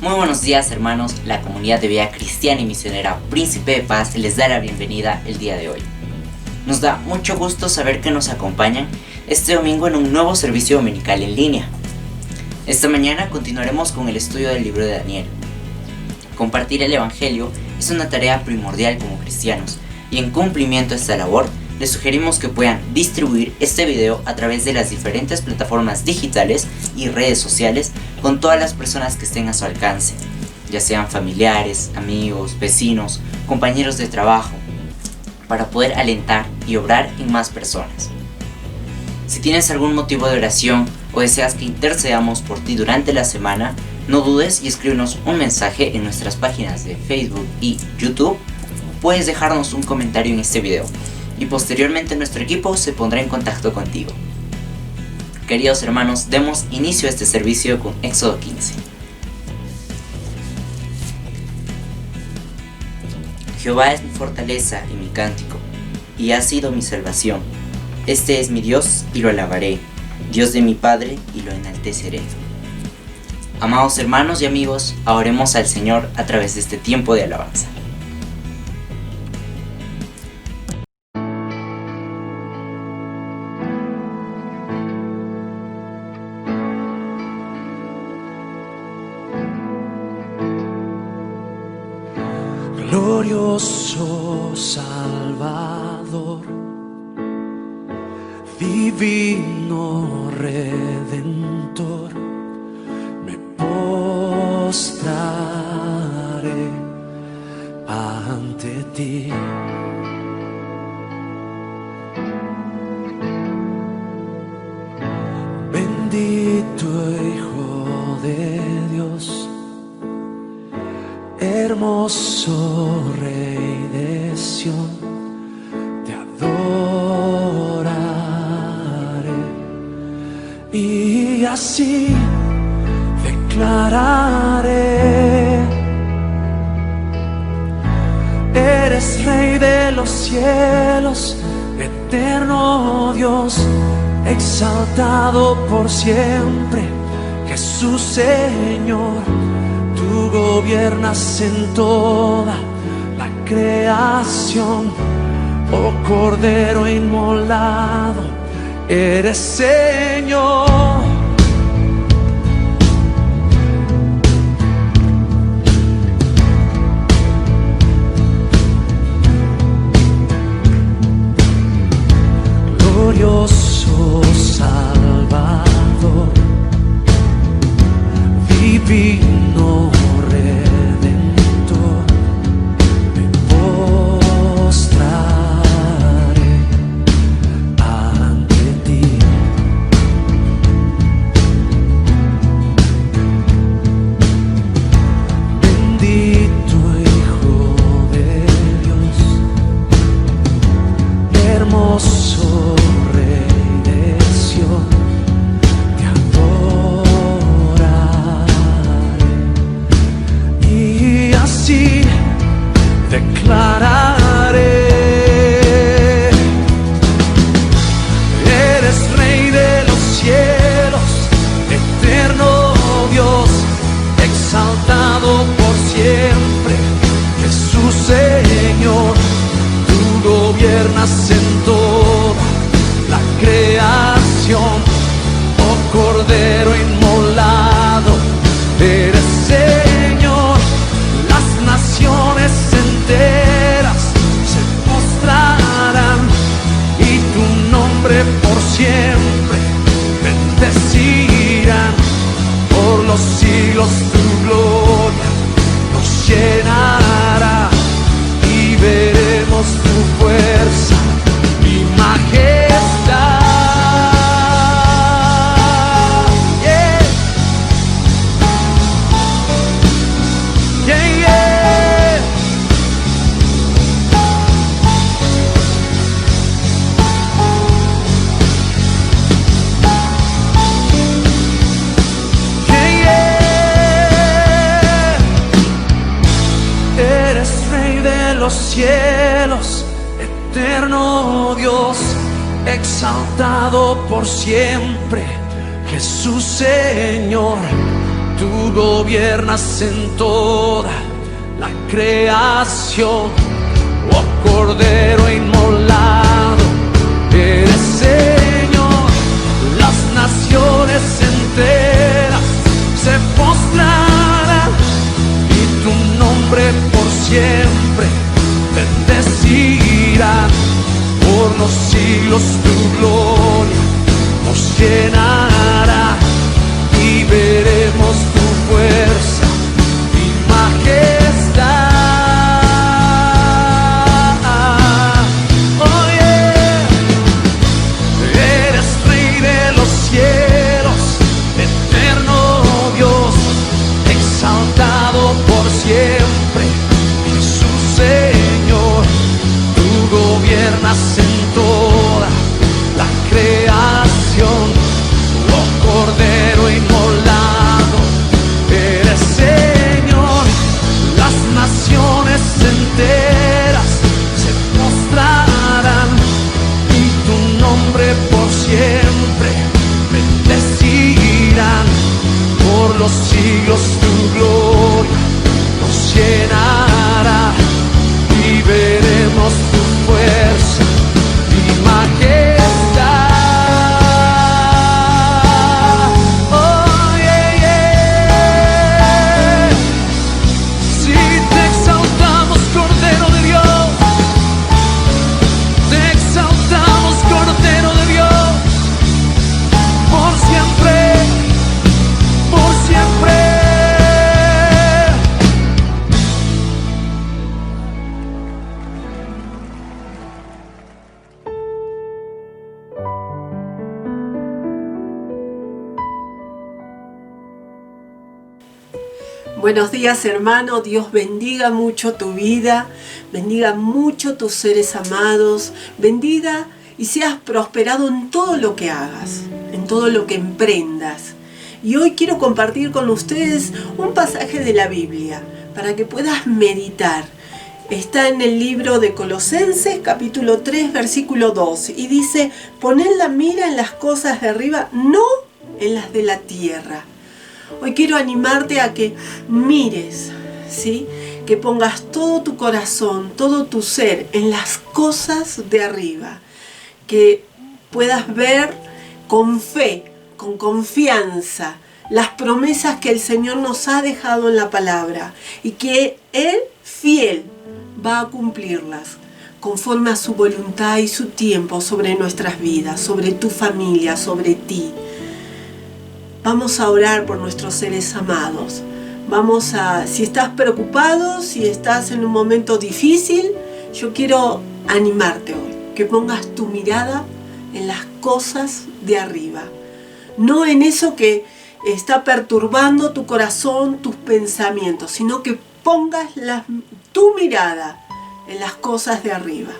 Muy buenos días, hermanos. La comunidad de Vida Cristiana y Misionera Príncipe de Paz les da la bienvenida el día de hoy. Nos da mucho gusto saber que nos acompañan este domingo en un nuevo servicio dominical en línea. Esta mañana continuaremos con el estudio del libro de Daniel. Compartir el Evangelio es una tarea primordial como cristianos, y en cumplimiento de esta labor, les sugerimos que puedan distribuir este video a través de las diferentes plataformas digitales y redes sociales con todas las personas que estén a su alcance, ya sean familiares, amigos, vecinos, compañeros de trabajo, para poder alentar y obrar en más personas. Si tienes algún motivo de oración o deseas que intercedamos por ti durante la semana, no dudes y escríbenos un mensaje en nuestras páginas de Facebook y YouTube. Puedes dejarnos un comentario en este video y posteriormente nuestro equipo se pondrá en contacto contigo. Queridos hermanos, demos inicio a este servicio con Éxodo 15. Jehová es mi fortaleza y mi cántico, y ha sido mi salvación. Este es mi Dios y lo alabaré, Dios de mi Padre y lo enalteceré. Amados hermanos y amigos, oremos al Señor a través de este tiempo de alabanza. Glorioso Salvador, divino Redentor, me postraré ante ti. Bendito Hijo de Dios, hermoso Rey de Sión, te adoraré y así declararé: eres Rey de los cielos, eterno Dios, exaltado por siempre, Jesús Señor. Tú gobiernas en toda la creación, oh Cordero inmolado, eres Señor. Glorioso Salvador, divino Redentor, me postraré ante ti. Bendito Hijo de Dios, hermoso Rey de Sión, te adoraré y así declararé: eres Rey de los cielos, eterno Dios, exaltado por siempre, Jesús Señor. Tú gobiernas en toda la creación, oh Cordero inmolado, eres Señor. Las naciones enteras se postrarán y tu nombre por siempre bendecirán. Por los siglos tu gloria nos llenará y veremos tu fuerza y majestad. Yeah. Yeah, yeah. Yeah, yeah. Eres Rey de los cielos, eterno Dios, exaltado por siempre, Jesús Señor. Tú gobiernas en toda la creación, oh Cordero inmolado, eres Señor. Las naciones enteras se postrarán y tu nombre por siempre bendecirán. Por los siglos tu gloria nos llenará y veremos tu fuerza y majestad. Oh yeah. Eres Rey de los cielos, eterno Dios, exaltado por siempre, Jesús Señor. Tú gobiernas en toda la creación, oh Cordero inmolado, eres Señor. Las naciones enteras se postrarán y tu nombre por siempre bendecirán. Por los siglos tu gloria nos llenará y veremos tu fuerza y majestad. Oh yeah, yeah. Si te exaltamos, Cordero de Dios, te exaltamos, Cordero de Dios, por siempre, por siempre. Buenos días, hermano. Dios bendiga mucho tu vida, bendiga mucho tus seres amados, bendiga y seas prosperado en todo lo que hagas, en todo lo que emprendas. Y hoy quiero compartir con ustedes un pasaje de la Biblia para que puedas meditar. Está en el libro de Colosenses, capítulo 3, versículo 2, y dice: poned la mira en las cosas de arriba, no en las de la tierra. Hoy quiero animarte a que mires, ¿sí? Que pongas todo tu corazón, todo tu ser en las cosas de arriba. Que puedas ver con fe, con confianza, las promesas que el Señor nos ha dejado en la palabra. Y que Él, fiel, va a cumplirlas conforme a su voluntad y su tiempo sobre nuestras vidas, sobre tu familia, sobre ti. Vamos a orar por nuestros seres amados. Si estás preocupado, si estás en un momento difícil, yo quiero animarte hoy, que pongas tu mirada en las cosas de arriba. No en eso que está perturbando tu corazón, tus pensamientos, sino que pongas tu mirada en las cosas de arriba.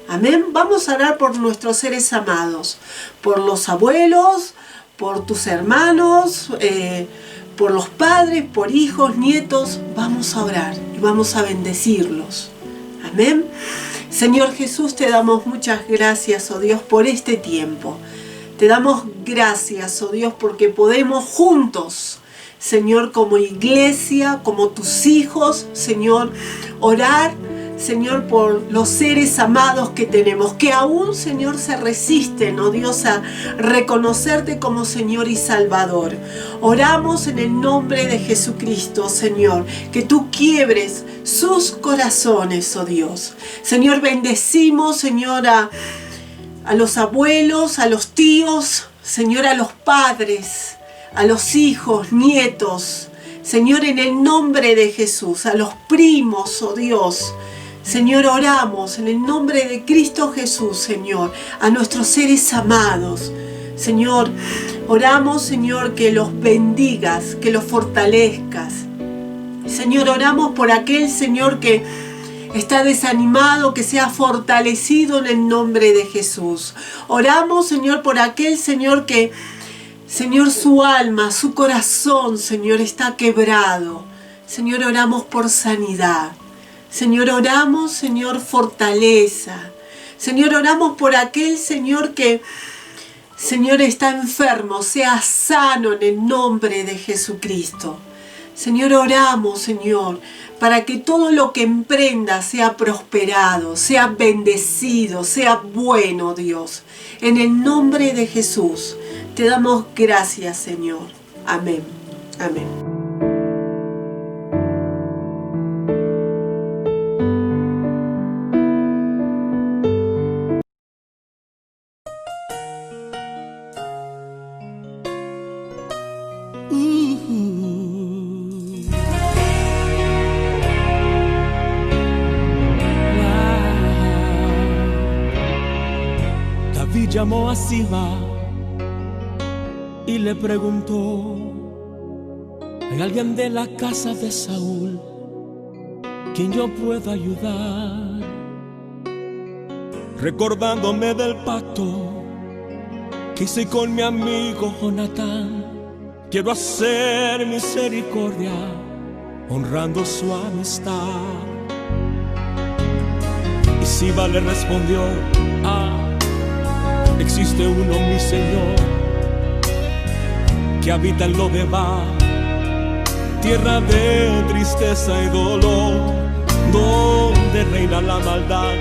Amén. Vamos a orar por nuestros seres amados, por los abuelos, por tus hermanos, por los padres, por hijos, nietos. Vamos a orar y vamos a bendecirlos. Amén. Señor Jesús, te damos muchas gracias, oh Dios, por este tiempo. Te damos gracias, oh Dios, porque podemos juntos, Señor, como iglesia, como tus hijos, Señor, orar, Señor, por los seres amados que tenemos, que aún, Señor, se resisten, oh Dios, a reconocerte como Señor y Salvador. Oramos en el nombre de Jesucristo, Señor, que tú quiebres sus corazones, oh Dios. Señor, bendecimos, Señor, a los abuelos, a los tíos, Señor, a los padres, a los hijos, nietos, Señor, en el nombre de Jesús, a los primos, oh Dios. Señor, oramos en el nombre de Cristo Jesús, Señor, a nuestros seres amados. Señor, oramos, Señor, que los bendigas, que los fortalezcas. Señor, oramos por aquel, Señor, que está desanimado, que sea fortalecido en el nombre de Jesús. Oramos, Señor, por aquel, Señor, que, Señor, su alma, su corazón, Señor, está quebrado. Señor, oramos por sanidad. Señor, oramos, Señor, fortaleza. Señor, oramos por aquel, Señor, que Señor, está enfermo, sea sano en el nombre de Jesucristo. Señor, oramos, Señor, para que todo lo que emprenda sea prosperado, sea bendecido, sea bueno, Dios. En el nombre de Jesús, te damos gracias, Señor. Amén. Amén. David llamó a Siba y le preguntó: ¿hay alguien de la casa de Saúl quien yo pueda ayudar? Recordándome del pacto que hice con mi amigo Jonatán, quiero hacer misericordia honrando su amistad. Y Siba le respondió: existe uno, mi Señor, que habita en Lodebar, tierra de tristeza y dolor, donde reina la maldad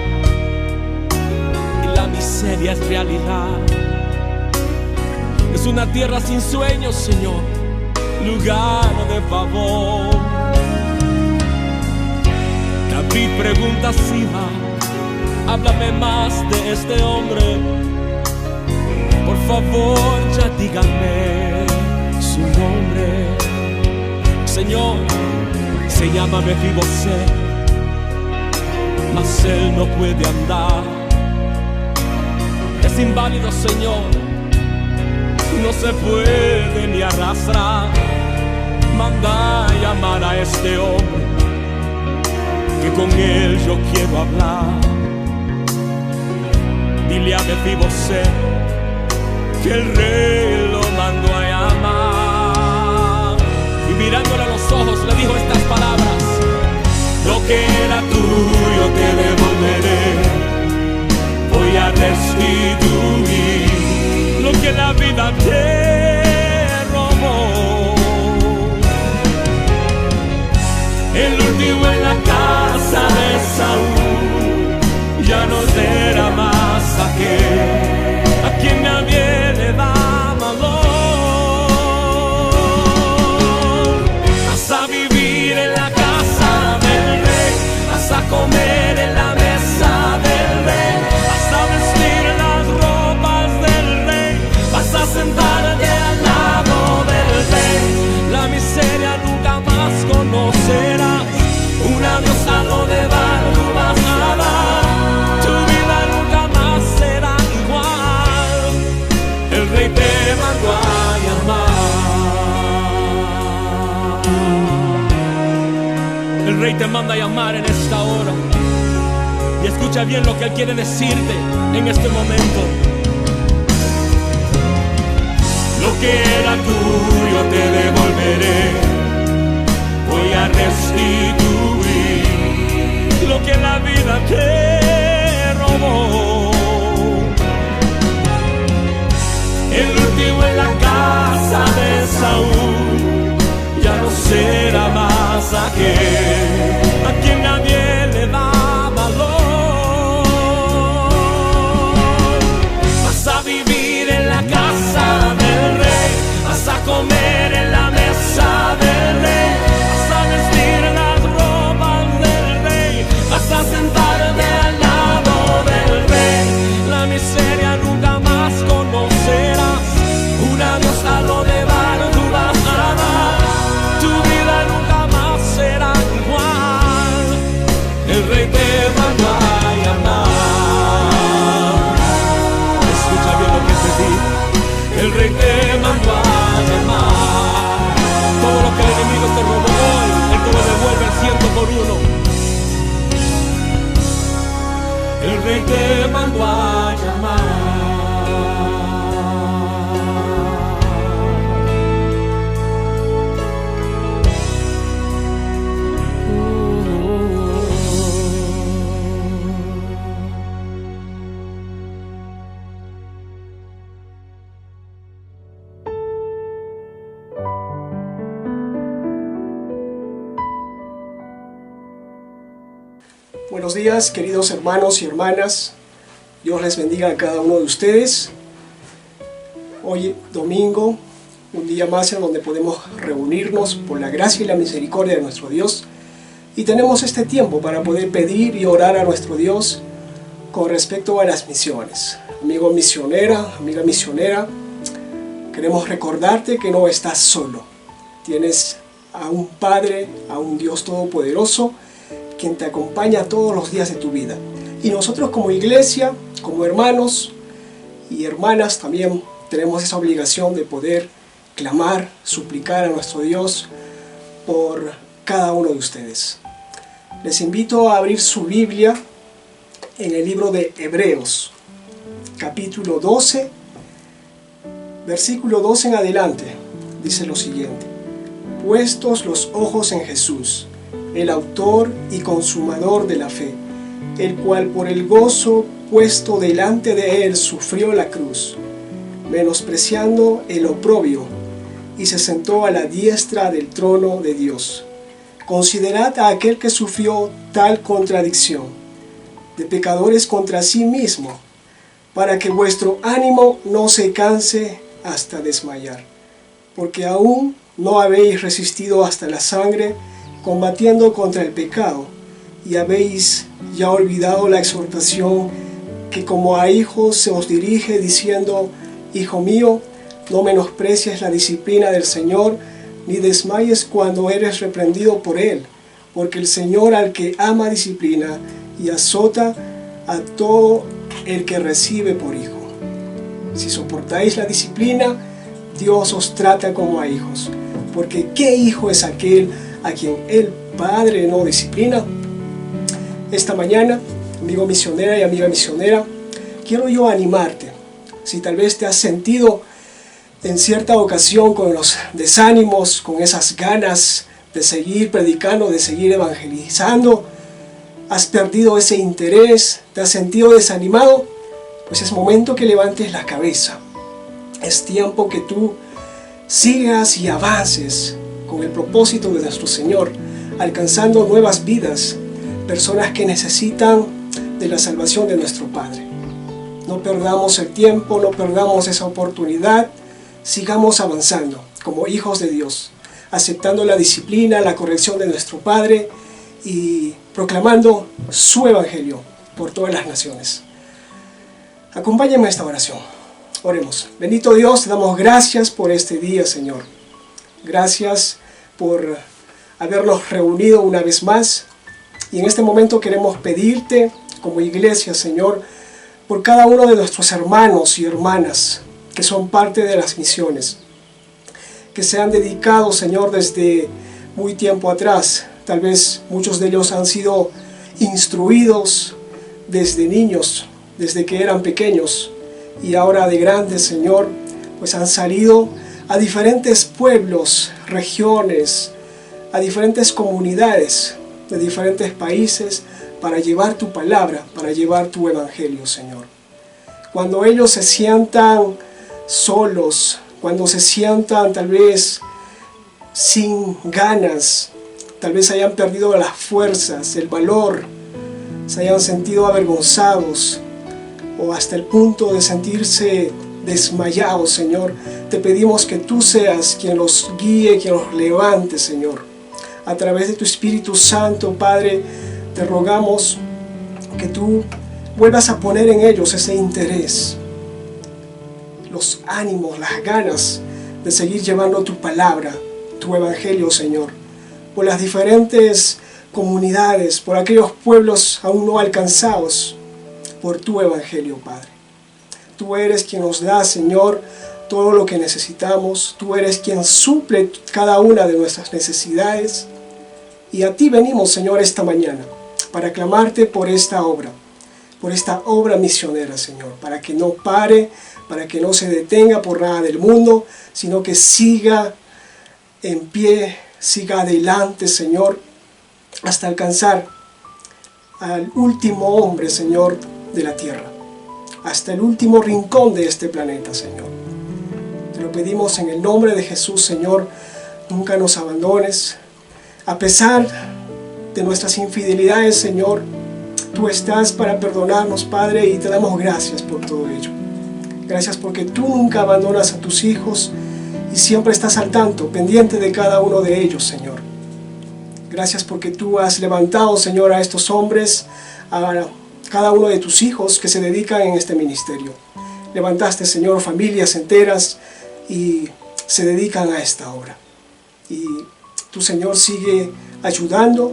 y la miseria es realidad. Es una tierra sin sueños, Señor, lugar de favor. David pregunta a Siba: háblame más de este hombre, por favor, ya díganme su nombre. Señor, se llama Mefibosé, mas él no puede andar. Es inválido, Señor, no se puede ni arrastrar. Manda a llamar a este hombre, que con él yo quiero hablar. Dile a Mefibosé que el rey lo mandó a llamar. Y mirándole a los ojos le dijo estas palabras: lo que era tuyo te devolveré, voy a restituir lo que la vida te robó. El último en la casa de Saúl ya no será más aquel a quien nadie le da valor. Vas a vivir en la casa del rey, vas a comer en la mesa del rey, vas a vestir las ropas del rey, vas a sentarte al lado del rey. La miseria nunca más conocerás, un adiós a lo de bar tú vas a dar. Tu vida nunca más será igual, el rey te mandó a llamar. El rey te manda a llamar en esta hora. Y escucha bien lo que él quiere decirte en este momento. Lo que era tuyo te devolveré, voy a restituir lo que la vida te robó. El último en la casa de Saúl ya no será más aquel a quien nadie le da valor. Vas a vivir en la casa del rey, vas a comer en la mesa del rey, vas a vestir las ropas del rey, vas a sentarte al lado del rey. La miseria nunca más conocerás, un adiós a lo de bar tú vas a dar. Tu vida nunca más será igual, el rey te mandó a llamar. Escucha bien lo que te digo, el rey te mandó a llamar. Todo lo que el enemigo te robó hoy, él te lo devuelve al 100 por 1. El rey te mandó a llamar. Buenos días, queridos hermanos y hermanas. Dios les bendiga a cada uno de ustedes. Hoy, domingo, un día más en donde podemos reunirnos por la gracia y la misericordia de nuestro Dios. Y tenemos este tiempo para poder pedir y orar a nuestro Dios con respecto a las misiones. Amigo misionera, amiga misionera, queremos recordarte que no estás solo. Tienes a un Padre, a un Dios todopoderoso, quien te acompaña todos los días de tu vida. Y nosotros como iglesia, como hermanos y hermanas, también tenemos esa obligación de poder clamar, suplicar a nuestro Dios por cada uno de ustedes. Les invito a abrir su Biblia en el libro de Hebreos, capítulo 12, versículo 12 en adelante. Dice lo siguiente: puestos los ojos en Jesús, el autor y consumador de la fe, el cual por el gozo puesto delante de él sufrió la cruz, menospreciando el oprobio, y se sentó a la diestra del trono de Dios. Considerad a aquel que sufrió tal contradicción, de pecadores contra sí mismo, para que vuestro ánimo no se canse hasta desmayar, porque aún no habéis resistido hasta la sangre, combatiendo contra el pecado, y habéis ya olvidado la exhortación que como a hijos se os dirige, diciendo: Hijo mío, no menosprecies la disciplina del Señor, ni desmayes cuando eres reprendido por Él, porque el Señor al que ama disciplina y azota a todo el que recibe por hijo. Si soportáis la disciplina, Dios os trata como a hijos, porque ¿qué hijo es aquel a quien el Padre no disciplina? Esta mañana, amigo misionera y amiga misionera, quiero yo animarte. Si tal vez te has sentido en cierta ocasión con los desánimos, con esas ganas de seguir predicando, de seguir evangelizando, has perdido ese interés, te has sentido desanimado, pues es momento que levantes la cabeza. Es tiempo que tú sigas y avances con el propósito de nuestro Señor, alcanzando nuevas vidas, personas que necesitan de la salvación de nuestro Padre. No perdamos el tiempo, no perdamos esa oportunidad, sigamos avanzando como hijos de Dios, aceptando la disciplina, la corrección de nuestro Padre y proclamando su evangelio por todas las naciones. Acompáñenme a esta oración. Oremos. Bendito Dios, te damos gracias por este día, Señor. Gracias por habernos reunido una vez más. Y en este momento queremos pedirte como iglesia, Señor, por cada uno de nuestros hermanos y hermanas que son parte de las misiones, que se han dedicado, Señor, desde muy tiempo atrás. Tal vez muchos de ellos han sido instruidos desde niños, desde que eran pequeños, y ahora de grandes, Señor, pues han salido a diferentes pueblos, regiones, a diferentes comunidades de diferentes países para llevar tu palabra, para llevar tu evangelio, Señor. Cuando ellos se sientan solos, cuando se sientan tal vez sin ganas, tal vez hayan perdido las fuerzas, el valor, se hayan sentido avergonzados o hasta el punto de sentirse desmayados, Señor, te pedimos que tú seas quien los guíe, quien los levante, Señor. A través de tu Espíritu Santo, Padre, te rogamos que tú vuelvas a poner en ellos ese interés, los ánimos, las ganas de seguir llevando tu palabra, tu evangelio, Señor, por las diferentes comunidades, por aquellos pueblos aún no alcanzados por tu evangelio, Padre. Tú eres quien nos da, Señor, todo lo que necesitamos. Tú eres quien suple cada una de nuestras necesidades. Y a ti venimos, Señor, esta mañana para clamarte por esta obra misionera, Señor, para que no pare, para que no se detenga por nada del mundo, sino que siga en pie, siga adelante, Señor, hasta alcanzar al último hombre, Señor, de la tierra, hasta el último rincón de este planeta, Señor. Te lo pedimos en el nombre de Jesús, Señor, nunca nos abandones. A pesar de nuestras infidelidades, Señor, tú estás para perdonarnos, Padre, y te damos gracias por todo ello. Gracias porque tú nunca abandonas a tus hijos y siempre estás al tanto, pendiente de cada uno de ellos, Señor. Gracias porque tú has levantado, Señor, a estos hombres, a cada uno de tus hijos que se dedican en este ministerio. Levantaste, Señor, familias enteras y se dedican a esta obra. Y tú, Señor, sigue ayudando.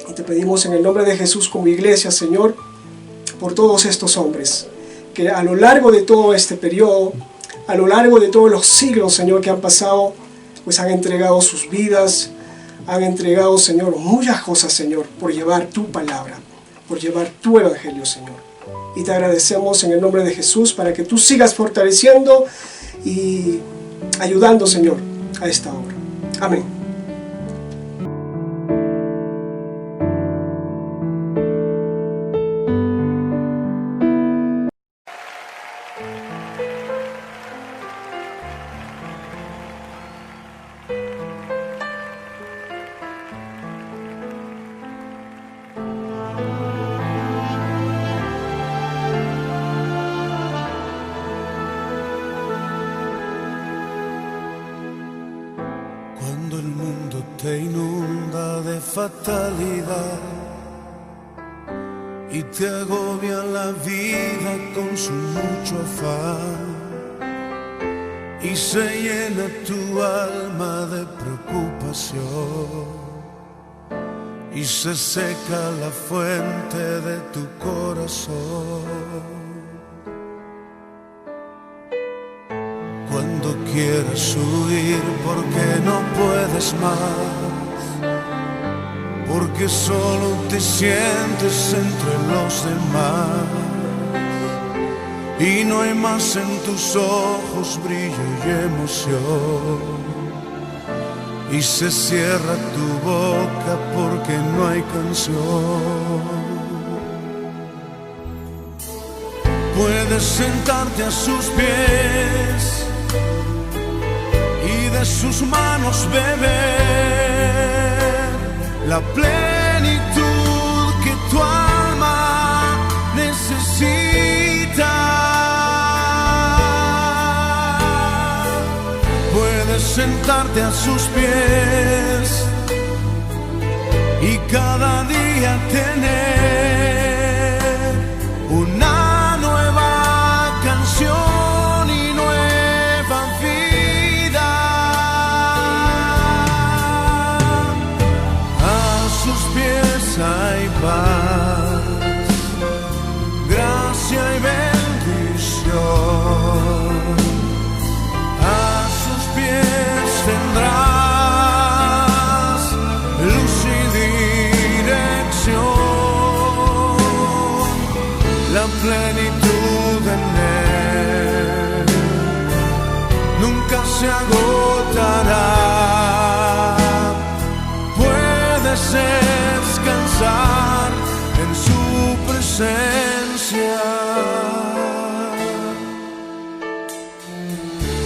Y te pedimos en el nombre de Jesús como iglesia, Señor, por todos estos hombres, que a lo largo de todo este periodo, a lo largo de todos los siglos, Señor, que han pasado, pues han entregado sus vidas, han entregado, Señor, muchas cosas, Señor, por llevar tu palabra, por llevar tu evangelio, Señor. Y te agradecemos en el nombre de Jesús para que tú sigas fortaleciendo y ayudando, Señor, a esta obra. Amén. Cuando el mundo te inunda de fatalidad y te agobia la vida con su mucho afán y se llena tu alma de preocupación y se seca la fuente de tu corazón. Cuando quieres huir porque no puedes más, porque solo te sientes entre los demás y no hay más en tus ojos brillo y emoción, y se cierra tu boca porque no hay canción. Puedes sentarte a sus pies y de sus manos beber la plenitud que tu alma necesita. Puedes sentarte a sus pies y cada día tener una nueva canción y nueva vida. A sus pies hay paz, gracia y bendición. A sus pies tendrás luz y dirección, la plenitud en él nunca se agotará. Puedes descansar en su presencia.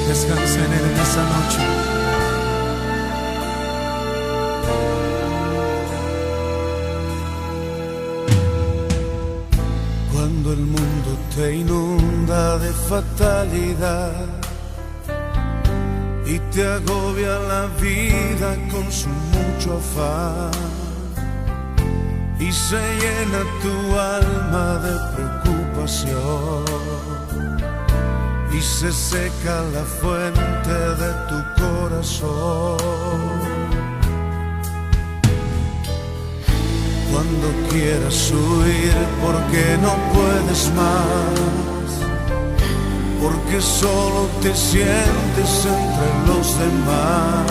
Descansa en él en esa noche. Cuando el mundo te inunda de fatalidad y te agobia la vida con su mucho afán y se llena tu alma de preocupación y se seca la fuente de tu corazón. Cuando quieras huir porque no puedes más, porque solo te sientes entre los demás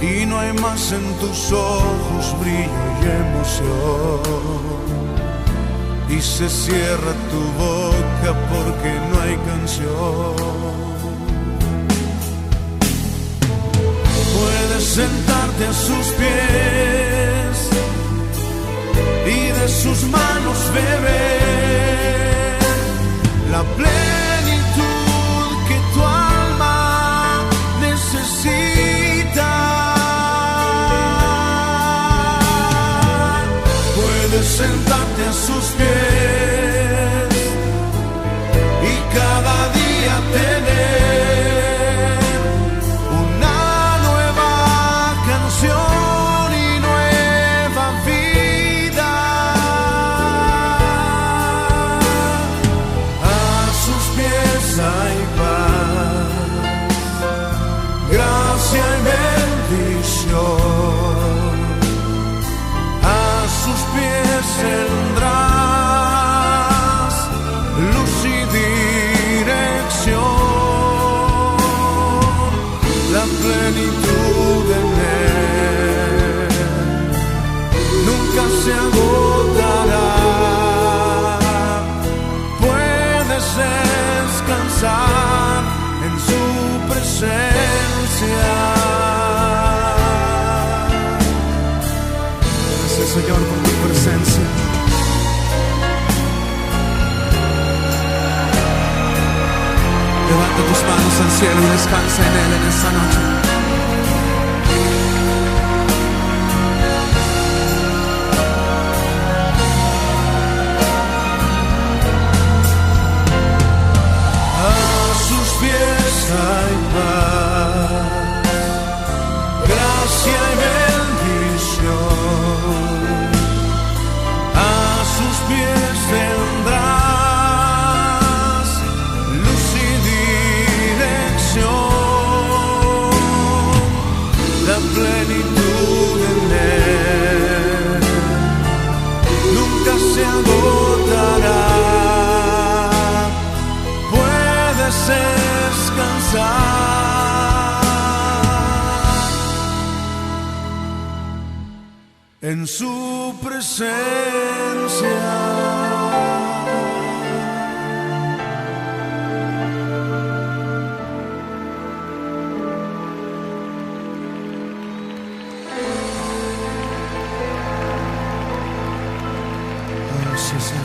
y no hay más en tus ojos brillo y emoción, y se cierra tu boca porque no hay canción. Puedes sentarte a sus pies y de sus manos beber la plenitud que tu alma necesita. Puedes dirección, la plenitud en Él nunca se agotará. Puedes descansar en su presencia. Gracias, Señor, por tu presencia. Levanta tus manos al cielo y descansa en Él en esta noche. A sus pies hay paz, gracia y bendición. A sus pies tendrás luz y dirección, la plenitud en Él nunca se agotará. Puedes descansar en su presencia. Oh, sí, Señor.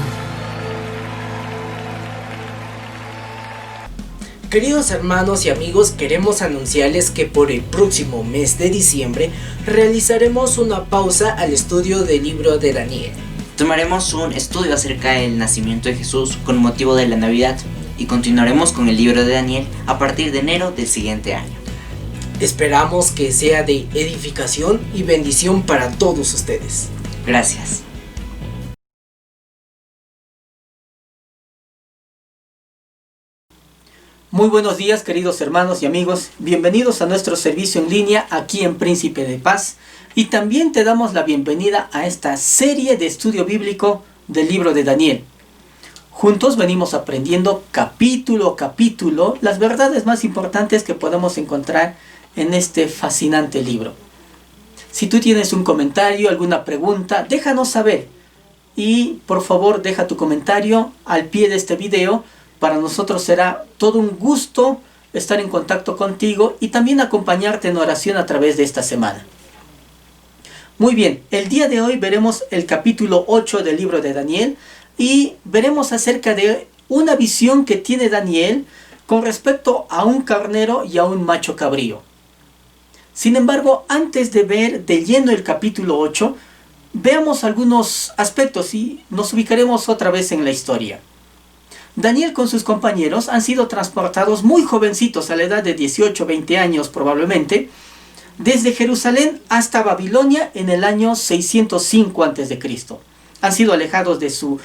Queridos hermanos y amigos, queremos anunciarles que por el próximo mes de diciembre realizaremos una pausa al estudio del libro de Daniel. Tomaremos un estudio acerca del nacimiento de Jesús con motivo de la Navidad y continuaremos con el libro de Daniel a partir de enero del siguiente año. Esperamos que sea de edificación y bendición para todos ustedes. Gracias. Muy buenos días, queridos hermanos y amigos. Bienvenidos a nuestro servicio en línea aquí en Príncipe de Paz. Y también te damos la bienvenida a esta serie de estudio bíblico del libro de Daniel. Juntos venimos aprendiendo capítulo a capítulo las verdades más importantes que podemos encontrar en este fascinante libro. Si tú tienes un comentario, alguna pregunta, déjanos saber. Y por favor deja tu comentario al pie de este video. Para nosotros será todo un gusto estar en contacto contigo y también acompañarte en oración a través de esta semana. Muy bien, el día de hoy veremos el capítulo 8 del libro de Daniel y veremos acerca de una visión que tiene Daniel con respecto a un carnero y a un macho cabrío. Sin embargo, antes de ver de lleno el capítulo 8, veamos algunos aspectos y nos ubicaremos otra vez en la historia. Daniel con sus compañeros han sido transportados muy jovencitos, a la edad de 18 o 20 años probablemente, desde Jerusalén hasta Babilonia en el año 605 a.C. Han sido alejados de su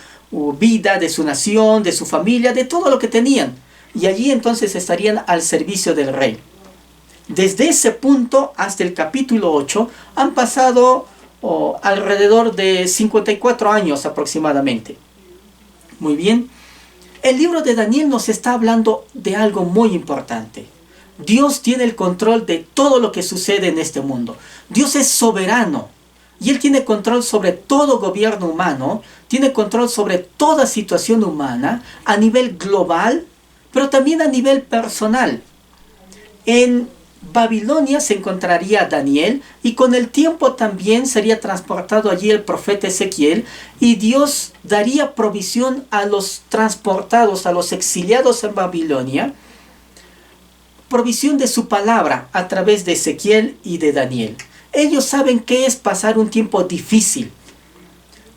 vida, de su nación, de su familia, de todo lo que tenían. Y allí entonces estarían al servicio del rey. Desde ese punto hasta el capítulo 8 han pasado alrededor de 54 años aproximadamente. Muy bien. El libro de Daniel nos está hablando de algo muy importante. Dios tiene el control de todo lo que sucede en este mundo. Dios es soberano y Él tiene control sobre todo gobierno humano, tiene control sobre toda situación humana a nivel global, pero también a nivel personal. En Babilonia se encontraría Daniel y con el tiempo también sería transportado allí el profeta Ezequiel y Dios daría provisión a los transportados, a los exiliados en Babilonia, provisión de su palabra a través de Ezequiel y de Daniel. Ellos saben qué es pasar un tiempo difícil.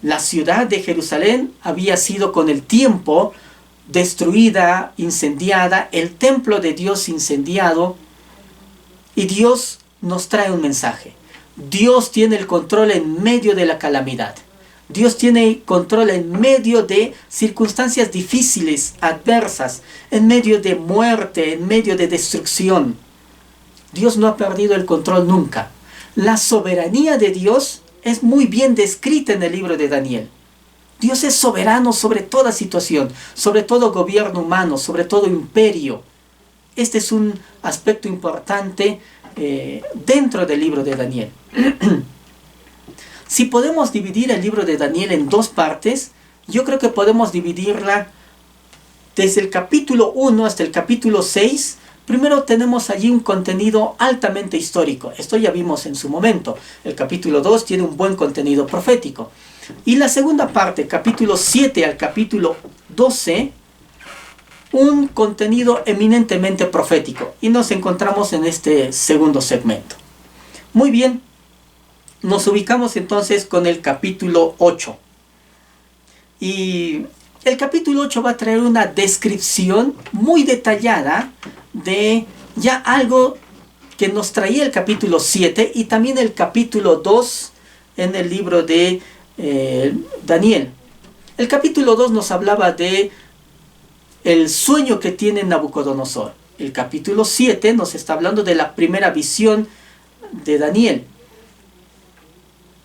La ciudad de Jerusalén había sido con el tiempo destruida, incendiada, el templo de Dios incendiado. Y Dios nos trae un mensaje. Dios tiene el control en medio de la calamidad. Dios tiene control en medio de circunstancias difíciles, adversas, en medio de muerte, en medio de destrucción. Dios no ha perdido el control nunca. La soberanía de Dios es muy bien descrita en el libro de Daniel. Dios es soberano sobre toda situación, sobre todo gobierno humano, sobre todo imperio. Este es un aspecto importante dentro del libro de Daniel. Si podemos dividir el libro de Daniel en dos partes, yo creo que podemos dividirla desde el capítulo 1 hasta el capítulo 6. Primero tenemos allí un contenido altamente histórico. Esto ya vimos en su momento. El capítulo 2 tiene un buen contenido profético. Y la segunda parte, capítulo 7 al capítulo 12, un contenido eminentemente profético. Y nos encontramos en este segundo segmento. Muy bien, nos ubicamos entonces con el capítulo 8. Y el capítulo 8 va a traer una descripción muy detallada de ya algo que nos traía el capítulo 7 y también el capítulo 2 en el libro de Daniel. El capítulo 2 nos hablaba de el sueño que tiene Nabucodonosor. El capítulo 7 nos está hablando de la primera visión de Daniel.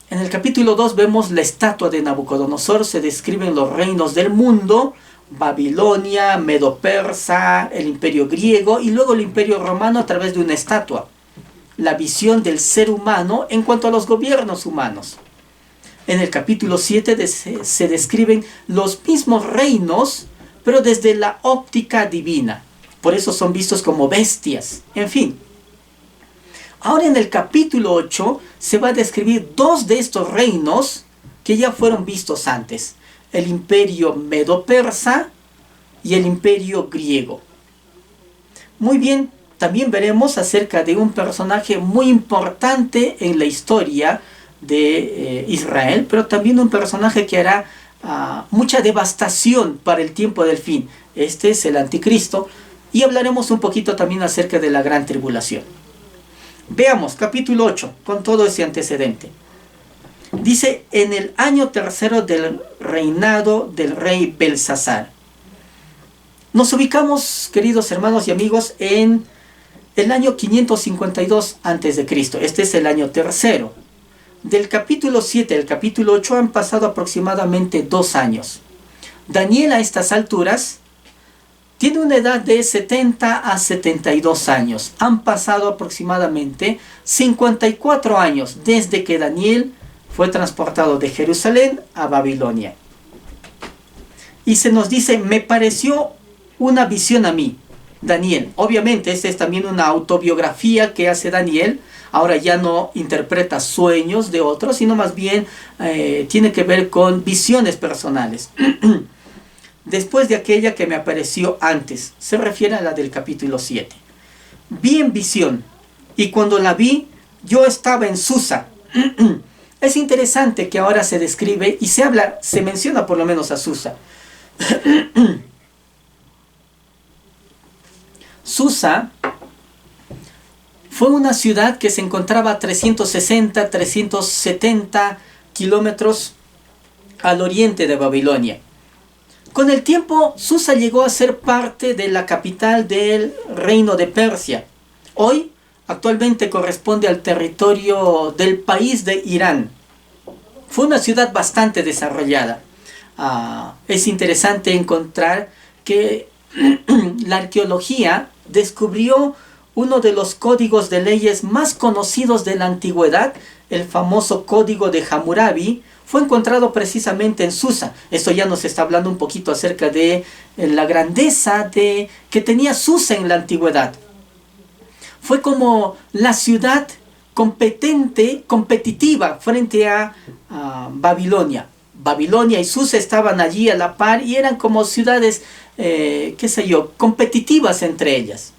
En el capítulo 2 vemos la estatua de Nabucodonosor, se describen los reinos del mundo, Babilonia, Medo-Persa, el imperio griego y luego el imperio romano a través de una estatua. La visión del ser humano en cuanto a los gobiernos humanos. En el capítulo 7 se describen los mismos reinos, pero desde la óptica divina. Por eso son vistos como bestias. En fin. Ahora en el capítulo 8 se va a describir dos de estos reinos que ya fueron vistos antes. El imperio medo-persa y el imperio griego. Muy bien, también veremos acerca de un personaje muy importante en la historia de Israel, pero también un personaje que hará mucha devastación para el tiempo del fin. Este es el anticristo y hablaremos un poquito también acerca de la gran tribulación. Veamos capítulo 8 con todo ese antecedente. Dice: en el año tercero del reinado del rey Belsasar. Nos ubicamos, queridos hermanos y amigos, en el año 552 a.C. Este es el año tercero. Del capítulo 7 al capítulo 8 han pasado aproximadamente 2 años. Daniel a estas alturas tiene una edad de 70 a 72 años. Han pasado aproximadamente 54 años desde que Daniel fue transportado de Jerusalén a Babilonia. Y se nos dice: me pareció una visión a mí, Daniel. Obviamente esta es también una autobiografía que hace Daniel. Ahora ya no interpreta sueños de otros, sino más bien tiene que ver con visiones personales. Después de aquella que me apareció antes, se refiere a la del capítulo 7. Vi en visión, y cuando la vi, yo estaba en Susa. Es interesante que ahora se describe y se menciona por lo menos a Susa. Susa fue una ciudad que se encontraba a 360, 370 kilómetros al oriente de Babilonia. Con el tiempo, Susa llegó a ser parte de la capital del reino de Persia. Hoy, actualmente corresponde al territorio del país de Irán. Fue una ciudad bastante desarrollada. Es interesante encontrar que la arqueología descubrió uno de los códigos de leyes más conocidos de la antigüedad, el famoso código de Hammurabi, fue encontrado precisamente en Susa. Esto ya nos está hablando un poquito acerca de la grandeza que tenía Susa en la antigüedad. Fue como la ciudad competitiva frente a Babilonia. Babilonia y Susa estaban allí a la par y eran como ciudades, competitivas entre ellas.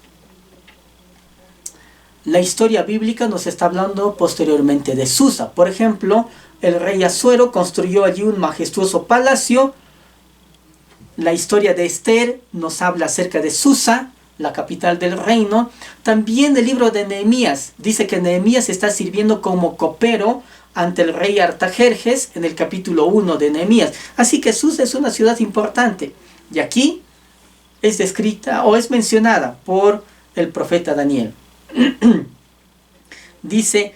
La historia bíblica nos está hablando posteriormente de Susa. Por ejemplo, el rey Asuero construyó allí un majestuoso palacio. La historia de Esther nos habla acerca de Susa, la capital del reino. También el libro de Nehemías dice que Nehemías está sirviendo como copero ante el rey Artajerjes en el capítulo 1 de Nehemías. Así que Susa es una ciudad importante. Y aquí es descrita o es mencionada por el profeta Daniel. Dice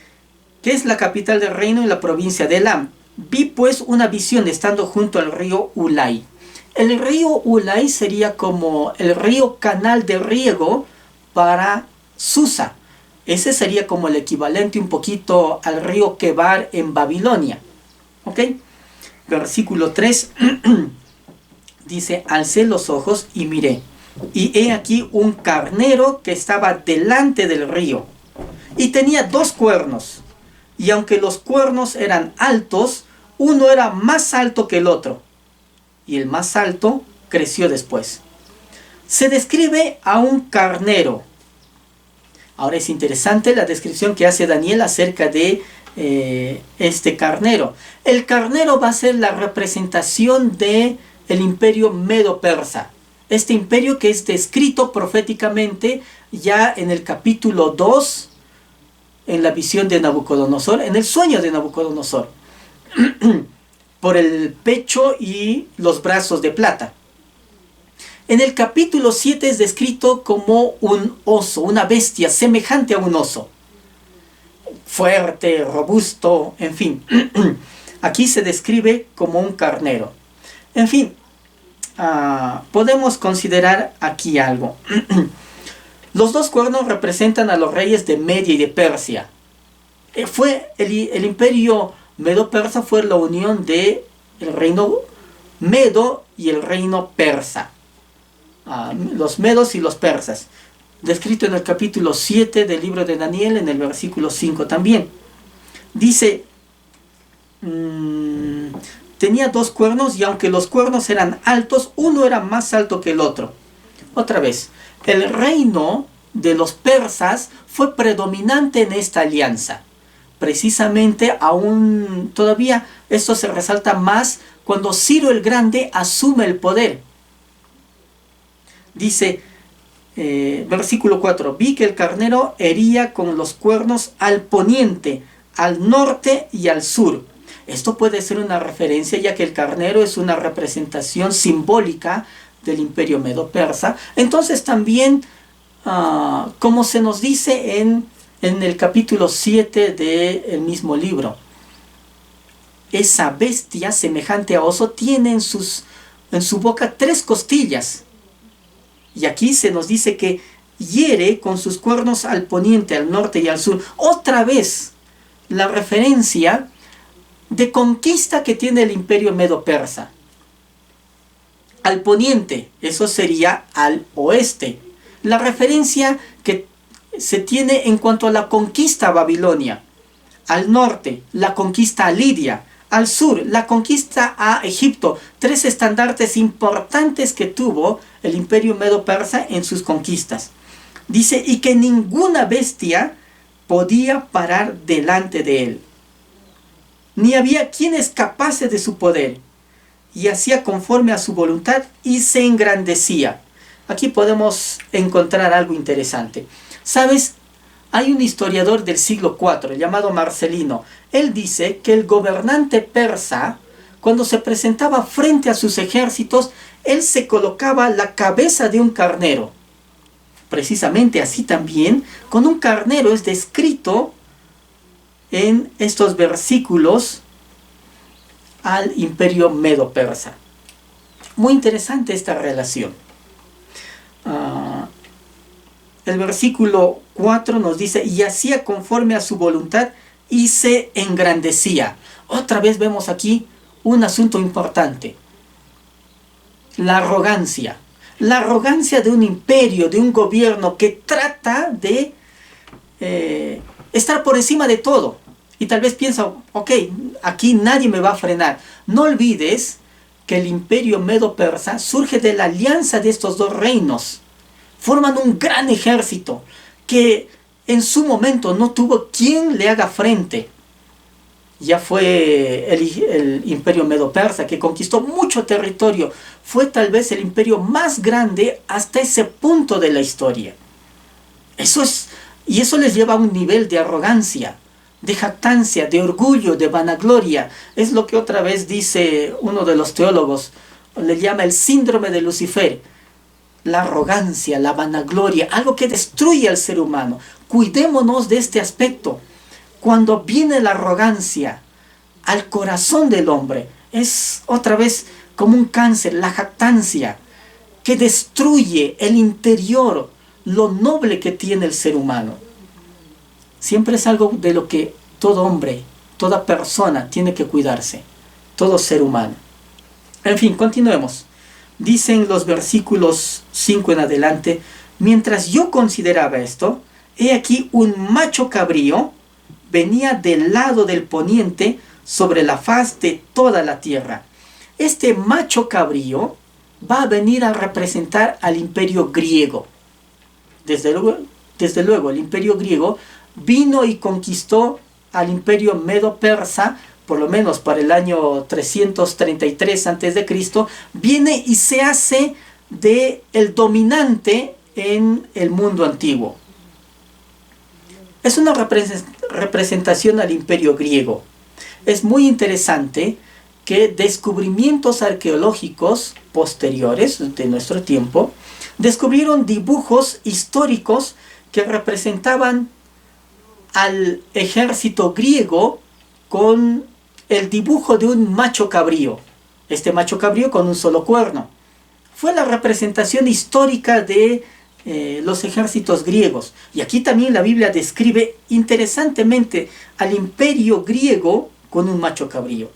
que es la capital del reino en la provincia de Elam. Vi pues una visión estando junto al río Ulai. El río Ulai sería como el río canal de riego para Susa. Ese sería como el equivalente un poquito al río Quebar en Babilonia. ¿Ok? Versículo 3 dice, alcé los ojos y miré, y he aquí un carnero que estaba delante del río, y tenía 2 cuernos, y aunque los cuernos eran altos, uno era más alto que el otro, y el más alto creció después. Se describe a un carnero. Ahora es interesante la descripción que hace Daniel acerca de este carnero. El carnero va a ser la representación del imperio medo-persa. Este imperio que es descrito proféticamente ya en el capítulo 2, en la visión de Nabucodonosor, en el sueño de Nabucodonosor, por el pecho y los brazos de plata. En el capítulo 7 es descrito como un oso, una bestia semejante a un oso. Fuerte, robusto, en fin. Aquí se describe como un carnero. En fin, podemos considerar aquí algo. Los 2 cuernos representan a los reyes de Media y de Persia. Fue el imperio medo-persa fue la unión de el reino medo y el reino persa. Los medos y los persas, descrito en el capítulo 7 del libro de Daniel, en el versículo 5 también. Dice, tenía 2 cuernos, y aunque los cuernos eran altos, uno era más alto que el otro. Otra vez, el reino de los persas fue predominante en esta alianza. Precisamente aún todavía esto se resalta más cuando Ciro el Grande asume el poder. Dice, versículo 4, vi que el carnero hería con los cuernos al poniente, al norte y al sur. Esto puede ser una referencia, ya que el carnero es una representación simbólica del imperio medo-persa. Entonces también, como se nos dice en el capítulo 7 del mismo libro, esa bestia semejante a oso tiene en su boca 3 costillas. Y aquí se nos dice que hiere con sus cuernos al poniente, al norte y al sur. Otra vez, la referencia de conquista que tiene el imperio medo-persa. Al poniente, eso sería al oeste. La referencia que se tiene en cuanto a la conquista a Babilonia. Al norte, la conquista a Lidia. Al sur, la conquista a Egipto. 3 estandartes importantes que tuvo el imperio medo-persa en sus conquistas. Dice, y que ninguna bestia podía parar delante de él. Ni había quien escapase de su poder. Y hacía conforme a su voluntad y se engrandecía. Aquí podemos encontrar algo interesante. ¿Sabes? Hay un historiador del siglo IV llamado Marcelino. Él dice que el gobernante persa, cuando se presentaba frente a sus ejércitos, él se colocaba la cabeza de un carnero. Precisamente así también, con un carnero es descrito en estos versículos al imperio medo-persa. Muy interesante esta relación. El versículo 4 nos dice, y hacía conforme a su voluntad y se engrandecía. Otra vez vemos aquí un asunto importante. La arrogancia. La arrogancia de un imperio, de un gobierno que trata de estar por encima de todo. Y tal vez piensa, ok, aquí nadie me va a frenar. No olvides que el imperio medo-persa surge de la alianza de estos 2 reinos. Forman un gran ejército que en su momento no tuvo quien le haga frente. Ya fue el imperio medo-persa que conquistó mucho territorio. Fue tal vez el imperio más grande hasta ese punto de la historia. Y eso les lleva a un nivel de arrogancia, de jactancia, de orgullo, de vanagloria. Es lo que otra vez dice uno de los teólogos, le llama el síndrome de Lucifer. La arrogancia, la vanagloria, algo que destruye al ser humano. Cuidémonos de este aspecto. Cuando viene la arrogancia, al corazón del hombre. Es otra vez como un cáncer, la jactancia, que destruye el interior, lo noble que tiene el ser humano. Siempre es algo de lo que todo hombre, toda persona tiene que cuidarse, todo ser humano. En fin, continuemos. Dicen los versículos 5 en adelante: mientras yo consideraba esto, he aquí un macho cabrío venía del lado del poniente sobre la faz de toda la tierra. Este macho cabrío va a venir a representar al imperio griego. Desde luego, el imperio griego vino y conquistó al imperio medo-persa, por lo menos para el año 333 a.C., viene y se hace de el dominante en el mundo antiguo. Es una representación al imperio griego. Es muy interesante que descubrimientos arqueológicos posteriores de nuestro tiempo descubrieron dibujos históricos que representaban al ejército griego con el dibujo de un macho cabrío. Este macho cabrío con un solo cuerno. Fue la representación histórica de los ejércitos griegos. Y aquí también la Biblia describe interesantemente al imperio griego con un macho cabrío.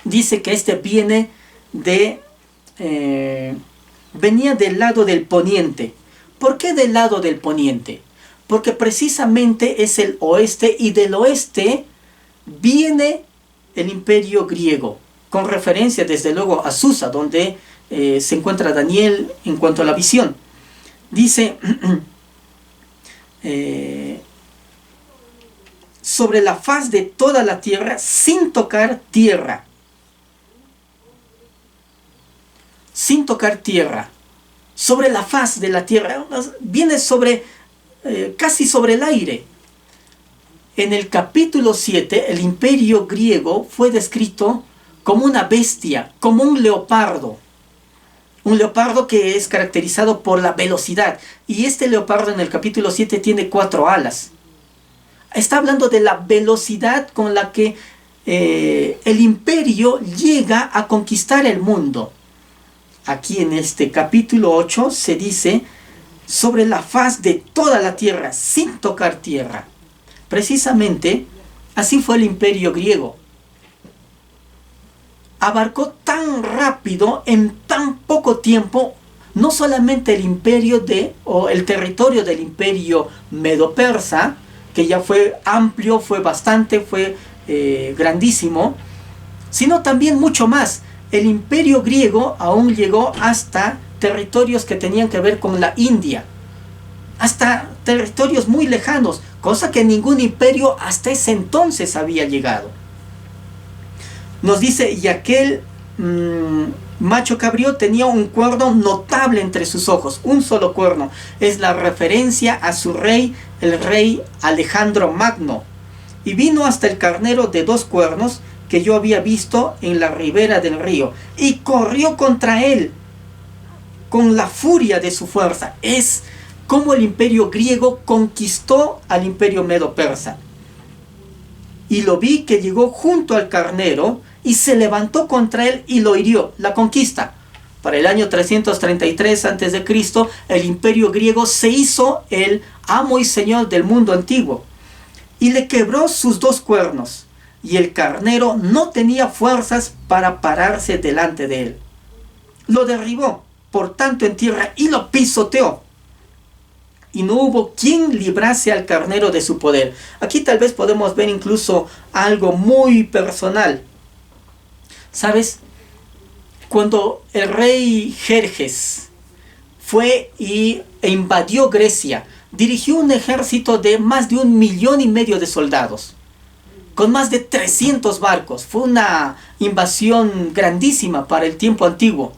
Dice que este venía del lado del poniente. ¿Por qué del lado del poniente? Porque precisamente es el oeste, y del oeste viene el imperio griego, con referencia desde luego a Susa, donde se encuentra Daniel en cuanto a la visión. Dice, sobre la faz de toda la tierra sin tocar tierra. Sin tocar tierra. Sobre la faz de la tierra. Viene sobre, casi sobre el aire. En el capítulo 7, el imperio griego fue descrito como una bestia, como un leopardo. Un leopardo que es caracterizado por la velocidad. Y este leopardo en el capítulo 7 tiene 4 alas. Está hablando de la velocidad con la que el imperio llega a conquistar el mundo. Aquí en este capítulo 8 se dice sobre la faz de toda la tierra sin tocar tierra. Precisamente así fue el imperio griego. Abarcó tan rápido, en tan poco tiempo, no solamente el imperio o el territorio del imperio medo-persa, que ya fue amplio, fue bastante, fue grandísimo, sino también mucho más. El imperio griego aún llegó hasta territorios que tenían que ver con la India, hasta territorios muy lejanos, cosa que ningún imperio hasta ese entonces había llegado. Nos dice, y aquel macho cabrío tenía un cuerno notable entre sus ojos, un solo cuerno. Es la referencia a su rey, el rey Alejandro Magno. Y vino hasta el carnero de 2 cuernos que yo había visto en la ribera del río, y corrió contra él con la furia de su fuerza. Es como el imperio griego conquistó al imperio medo-persa. Y lo vi que llegó junto al carnero y se levantó contra él y lo hirió. La conquista. Para el año 333 a.C., el imperio griego se hizo el amo y señor del mundo antiguo. Y le quebró sus 2 cuernos. Y el carnero no tenía fuerzas para pararse delante de él. Lo derribó, por tanto, en tierra y lo pisoteó. Y no hubo quien librase al carnero de su poder. Aquí tal vez podemos ver incluso algo muy personal. ¿Sabes? Cuando el rey Jerjes fue e invadió Grecia, dirigió un ejército de más de 1,5 millones de soldados, con más de 300 barcos. Fue una invasión grandísima para el tiempo antiguo.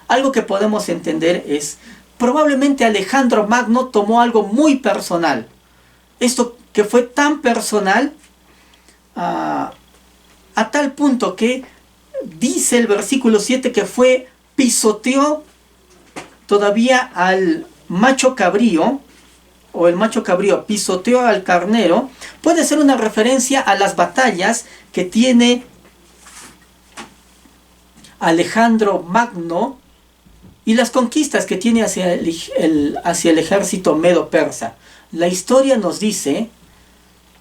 Algo que podemos entender es, probablemente Alejandro Magno tomó algo muy personal. Esto que fue tan personal a tal punto que dice el versículo 7 que pisoteó todavía al macho cabrío, o el macho cabrío pisoteó al carnero, Puede ser una referencia a las batallas que tiene Alejandro Magno y las conquistas que tiene hacia el ejército medo-persa. La historia nos dice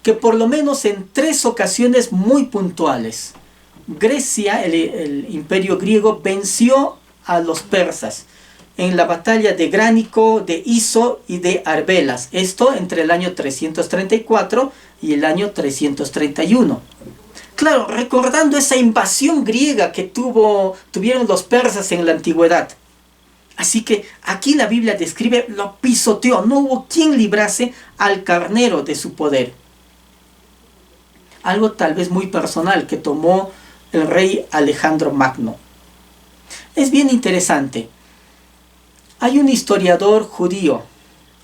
que por lo menos en 3 ocasiones muy puntuales, Grecia, el imperio griego, venció a los persas en la batalla de Gránico, de Iso y de Arbelas. Esto entre el año 334 y el año 331. Claro, recordando esa invasión griega que tuvieron los persas en la antigüedad. Así que aquí la Biblia describe, lo pisoteó, no hubo quien librase al carnero de su poder. Algo tal vez muy personal que tomó el rey Alejandro Magno. Es bien interesante. Hay un historiador judío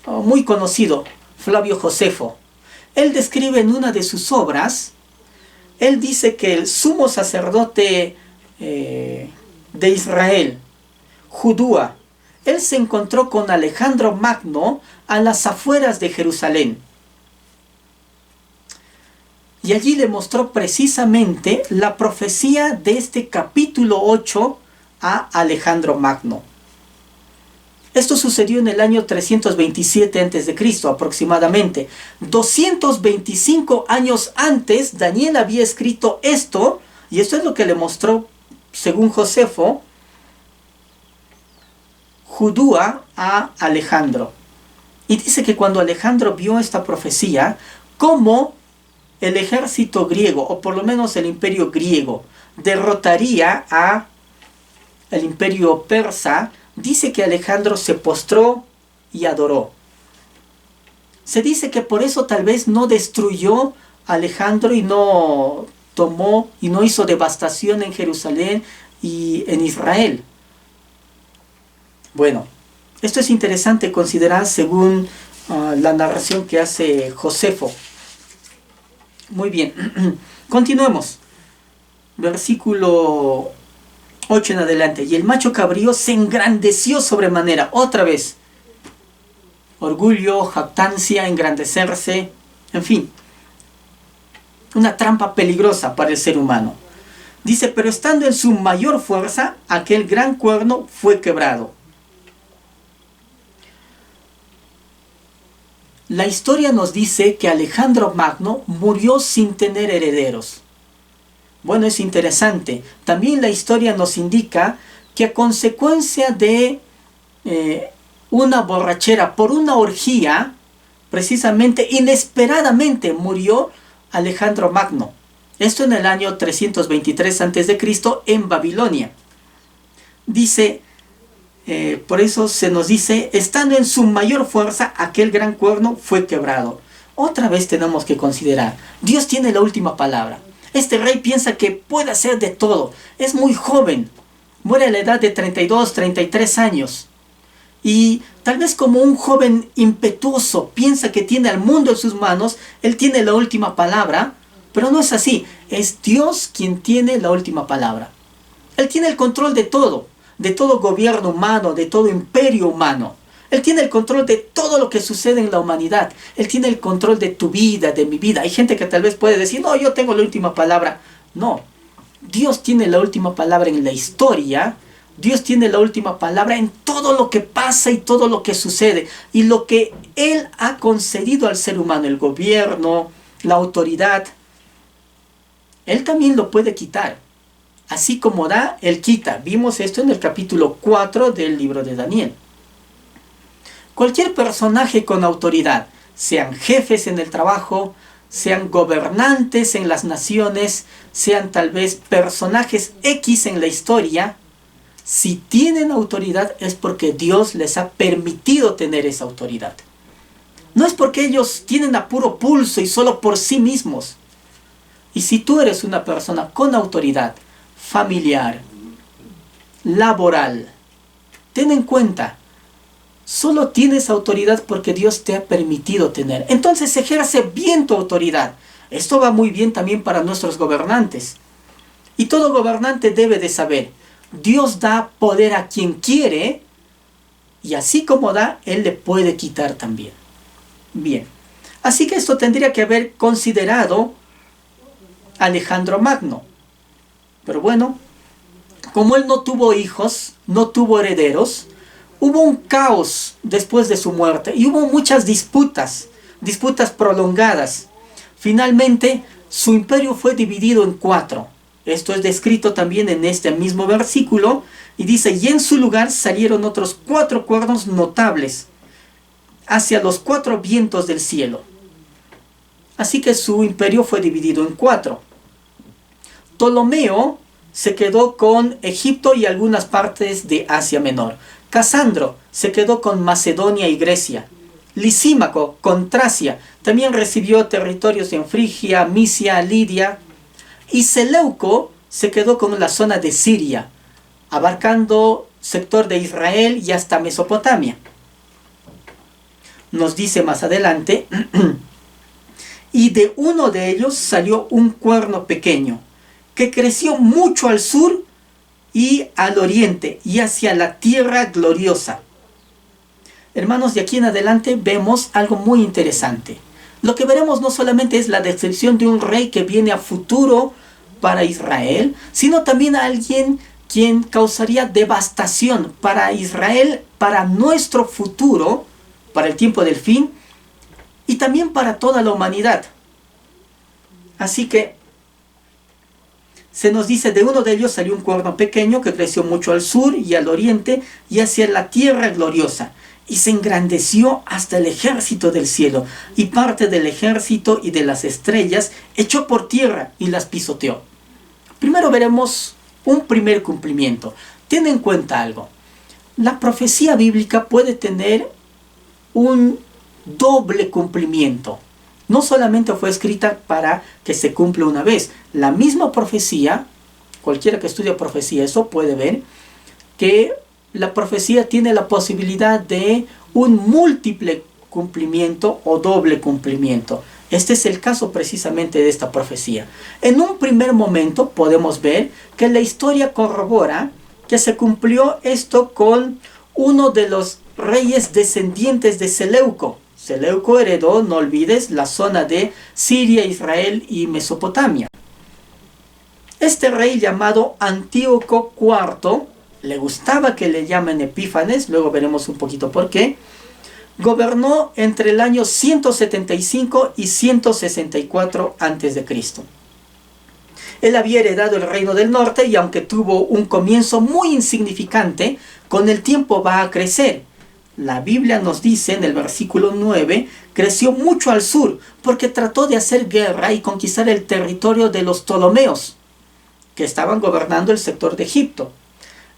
muy conocido, Flavio Josefo. Él describe en una de sus obras, él dice que el sumo sacerdote de Israel, Judúa, él se encontró con Alejandro Magno a las afueras de Jerusalén. Y allí le mostró precisamente la profecía de este capítulo 8 a Alejandro Magno. Esto sucedió en el año 327 a.C. aproximadamente. 225 años antes, Daniel había escrito esto, y esto es lo que le mostró, según Josefo, Judúa a Alejandro. Y dice que cuando Alejandro vio esta profecía, cómo el ejército griego, o por lo menos el imperio griego, derrotaría a el imperio persa, dice que Alejandro se postró y adoró. Se dice que por eso tal vez no destruyó a Alejandro y no tomó y no hizo devastación en Jerusalén y en Israel. Bueno, esto es interesante considerar según la narración que hace Josefo. Muy bien, continuemos. Versículo 8 en adelante. Y el macho cabrío se engrandeció sobremanera. Otra vez. Orgullo, jactancia, engrandecerse. En fin. Una trampa peligrosa para el ser humano. Dice, pero estando en su mayor fuerza, aquel gran cuerno fue quebrado. La historia nos dice que Alejandro Magno murió sin tener herederos. Bueno, es interesante. También la historia nos indica que a consecuencia de una borrachera por una orgía, precisamente, inesperadamente murió Alejandro Magno. Esto en el año 323 a.C. en Babilonia. Dice, por eso se nos dice, estando en su mayor fuerza, aquel gran cuerno fue quebrado. Otra vez tenemos que considerar, Dios tiene la última palabra. Este rey piensa que puede hacer de todo. Es muy joven. Muere a la edad de 32, 33 años. Y tal vez como un joven impetuoso piensa que tiene al mundo en sus manos, él tiene la última palabra. Pero no es así. Es Dios quien tiene la última palabra. Él tiene el control de todo gobierno humano, de todo imperio humano. Él tiene el control de todo lo que sucede en la humanidad. Él tiene el control de tu vida, de mi vida. Hay gente que tal vez puede decir, no, yo tengo la última palabra. No, Dios tiene la última palabra en la historia. Dios tiene la última palabra en todo lo que pasa y todo lo que sucede. Y lo que Él ha concedido al ser humano, el gobierno, la autoridad, Él también lo puede quitar. Así como da, Él quita. Vimos esto en el capítulo 4 del libro de Daniel. Cualquier personaje con autoridad, sean jefes en el trabajo, sean gobernantes en las naciones, sean tal vez personajes X en la historia, si tienen autoridad es porque Dios les ha permitido tener esa autoridad. No es porque ellos tienen a puro pulso y solo por sí mismos. Y si tú eres una persona con autoridad, familiar, laboral, ten en cuenta, solo tienes autoridad porque Dios te ha permitido tener. Entonces ejerce bien tu autoridad. Esto va muy bien también para nuestros gobernantes. Y todo gobernante debe de saber, Dios da poder a quien quiere, y así como da, Él le puede quitar también. Bien, Así que esto tendría que haber considerado Alejandro Magno. Pero bueno, como él no tuvo hijos, no tuvo herederos, hubo un caos después de su muerte y hubo muchas disputas prolongadas. Finalmente, su imperio fue dividido en 4. Esto es descrito también en este mismo versículo y dice: y en su lugar salieron otros 4 cuernos notables hacia los 4 vientos del cielo. Así que su imperio fue dividido en 4. Ptolomeo se quedó con Egipto y algunas partes de Asia Menor. Casandro se quedó con Macedonia y Grecia. Lisímaco con Tracia. También recibió territorios en Frigia, Misia, Lidia. Y Seleuco se quedó con la zona de Siria, abarcando sector de Israel y hasta Mesopotamia. Nos dice más adelante: y de uno de ellos salió un cuerno pequeño, que creció mucho al sur y al oriente y hacia la tierra gloriosa. Hermanos, de aquí en adelante vemos algo muy interesante. Lo que veremos no solamente es la descripción de un rey que viene a futuro para Israel, sino también a alguien quien causaría devastación para Israel, para nuestro futuro, para el tiempo del fin, y también para toda la humanidad. Así que se nos dice: de uno de ellos salió un cuerno pequeño que creció mucho al sur y al oriente y hacia la tierra gloriosa, y se engrandeció hasta el ejército del cielo, y parte del ejército y de las estrellas echó por tierra y las pisoteó. Primero veremos un primer cumplimiento. Ten en cuenta algo: la profecía bíblica puede tener un doble cumplimiento. No solamente fue escrita para que se cumpla una vez. La misma profecía, cualquiera que estudie profecía, eso puede ver que la profecía tiene la posibilidad de un múltiple cumplimiento o doble cumplimiento. Este es el caso precisamente de esta profecía. En un primer momento podemos ver que la historia corrobora que se cumplió esto con uno de los reyes descendientes de Seleuco. Seleuco heredó, no olvides, la zona de Siria, Israel y Mesopotamia. Este rey llamado Antíoco IV, le gustaba que le llamen Epífanes, luego veremos un poquito por qué, gobernó entre el año 175 y 164 a.C. Él había heredado el reino del norte y aunque tuvo un comienzo muy insignificante, con el tiempo va a crecer. La Biblia nos dice en el versículo 9, creció mucho al sur porque trató de hacer guerra y conquistar el territorio de los Ptolomeos, que estaban gobernando el sector de Egipto.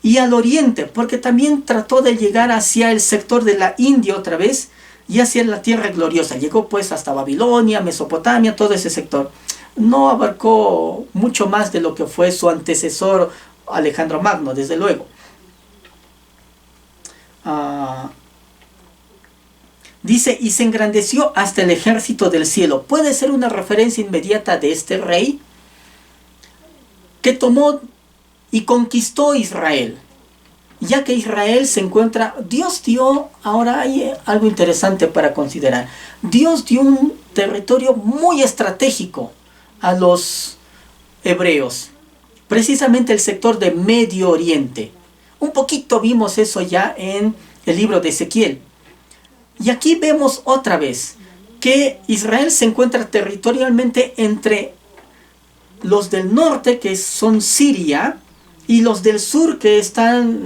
Y al oriente, porque también trató de llegar hacia el sector de la India otra vez y hacia la tierra gloriosa. Llegó pues hasta Babilonia, Mesopotamia, todo ese sector. No abarcó mucho más de lo que fue su antecesor Alejandro Magno, desde luego. Dice: y se engrandeció hasta el ejército del cielo. Puede ser una referencia inmediata de este rey que tomó y conquistó Israel, ya que Israel se encuentra, Dios dio, ahora hay algo interesante para considerar, Dios dio un territorio muy estratégico a los hebreos, precisamente el sector de Medio Oriente. Un poquito vimos eso ya en el libro de Ezequiel. Y aquí vemos otra vez que Israel se encuentra territorialmente entre los del norte, que son Siria, y los del sur, que están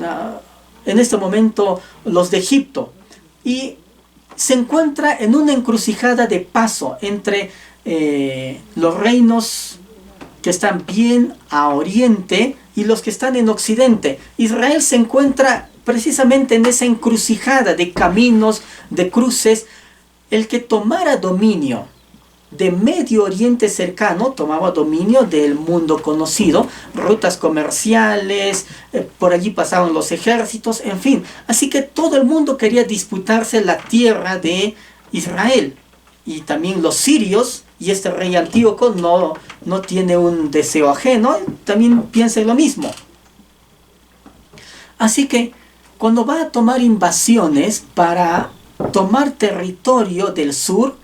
en este momento los de Egipto. Y se encuentra en una encrucijada de paso entre los reinos que están bien a oriente y los que están en occidente. Israel se encuentra precisamente en esa encrucijada de caminos, de cruces. El que tomara dominio de Medio Oriente cercano tomaba dominio del mundo conocido, rutas comerciales, por allí pasaban los ejércitos, en fin. Así que todo el mundo quería disputarse la tierra de Israel. Y también los sirios, y este rey Antíoco no tiene un deseo ajeno, también piensa en lo mismo. Así que cuando va a tomar invasiones para tomar territorio del sur,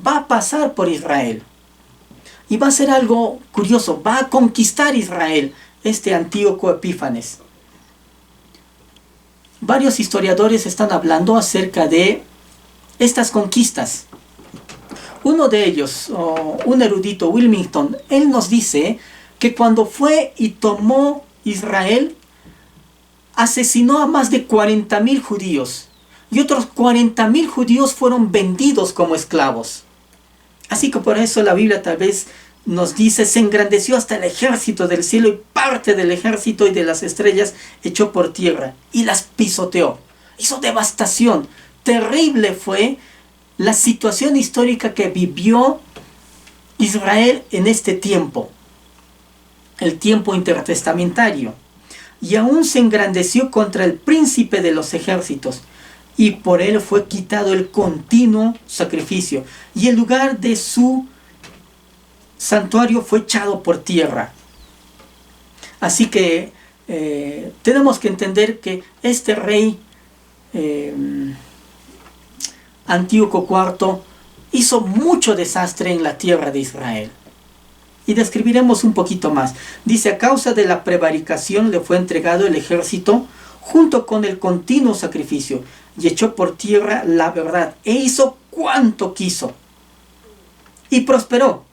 va a pasar por Israel. Y va a ser algo curioso, va a conquistar Israel, este Antíoco Epífanes. Varios historiadores están hablando acerca de estas conquistas. Uno de ellos, un erudito, Wilmington, él nos dice que cuando fue y tomó Israel, asesinó a más de 40,000 judíos. Y otros 40,000 judíos fueron vendidos como esclavos. Así que por eso la Biblia tal vez nos dice, se engrandeció hasta el ejército del cielo y parte del ejército y de las estrellas echó por tierra y las pisoteó. Hizo devastación. Terrible fue la situación histórica que vivió Israel en este tiempo, el tiempo intertestamentario. Y aún se engrandeció contra el príncipe de los ejércitos, y por él fue quitado el continuo sacrificio, y el lugar de su santuario fue echado por tierra. Así que tenemos que entender que este rey Antíoco IV hizo mucho desastre en la tierra de Israel. Y describiremos un poquito más. Dice, a causa de la prevaricación le fue entregado el ejército junto con el continuo sacrificio, y echó por tierra la verdad, e hizo cuanto quiso, y prosperó.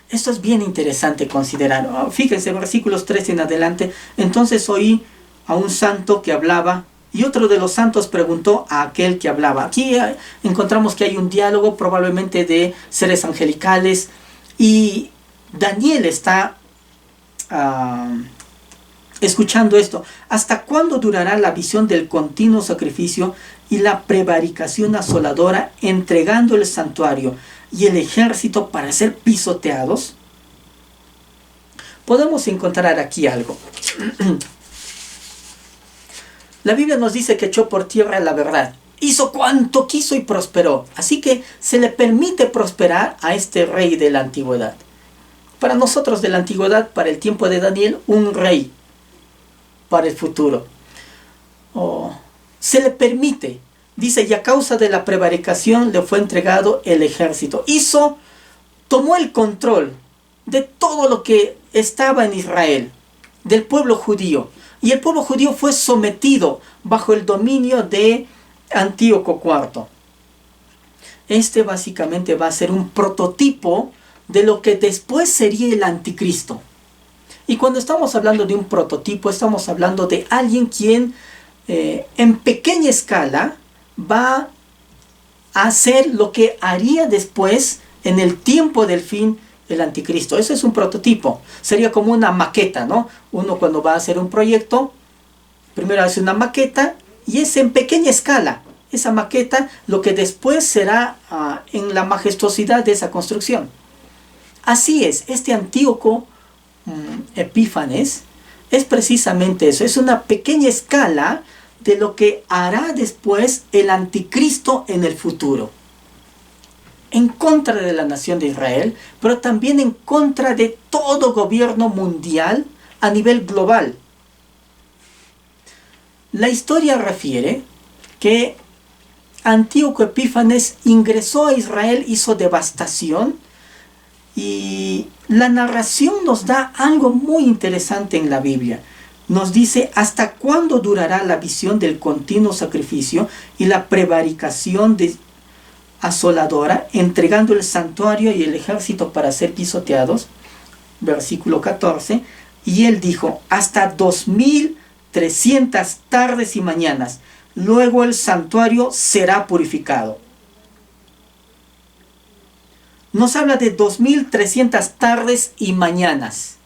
Esto es bien interesante considerar. Fíjense, versículos 3 en adelante. Entonces oí a un santo que hablaba, y otro de los santos preguntó a aquel que hablaba. Aquí encontramos que hay un diálogo probablemente de seres angelicales, y Daniel está escuchando esto. ¿Hasta cuándo durará la visión del continuo sacrificio y la prevaricación asoladora, entregando el santuario y el ejército para ser pisoteados? Podemos encontrar aquí algo. La Biblia nos dice que echó por tierra la verdad. Hizo cuanto quiso y prosperó. Así que se le permite prosperar a este rey de la antigüedad. Para nosotros de la antigüedad, para el tiempo de Daniel, un rey para el futuro. Se le permite. Dice, y a causa de la prevaricación le fue entregado el ejército. Tomó el control de todo lo que estaba en Israel, del pueblo judío. Y el pueblo judío fue sometido bajo el dominio de Antíoco IV. Este básicamente va a ser un prototipo de lo que después sería el anticristo. Y cuando estamos hablando de un prototipo, estamos hablando de alguien quien en pequeña escala va a hacer lo que haría después en el tiempo del fin el anticristo. Eso es un prototipo. Sería como una maqueta, ¿no? Uno cuando va a hacer un proyecto, primero hace una maqueta y es en pequeña escala. Esa maqueta, lo que después será en la majestuosidad de esa construcción. Así es, este Antíoco Epífanes es precisamente eso. Es una pequeña escala de lo que hará después el anticristo en el futuro. En contra de la nación de Israel, pero también en contra de todo gobierno mundial a nivel global. La historia refiere que Antíoco Epífanes ingresó a Israel, hizo devastación, y la narración nos da algo muy interesante en la Biblia. Nos dice, ¿hasta cuándo durará la visión del continuo sacrificio y la prevaricación asoladora, entregando el santuario y el ejército para ser pisoteados? Versículo 14. Y él dijo, hasta 2300 tardes y mañanas. Luego el santuario será purificado. Nos habla de 2300 tardes y mañanas.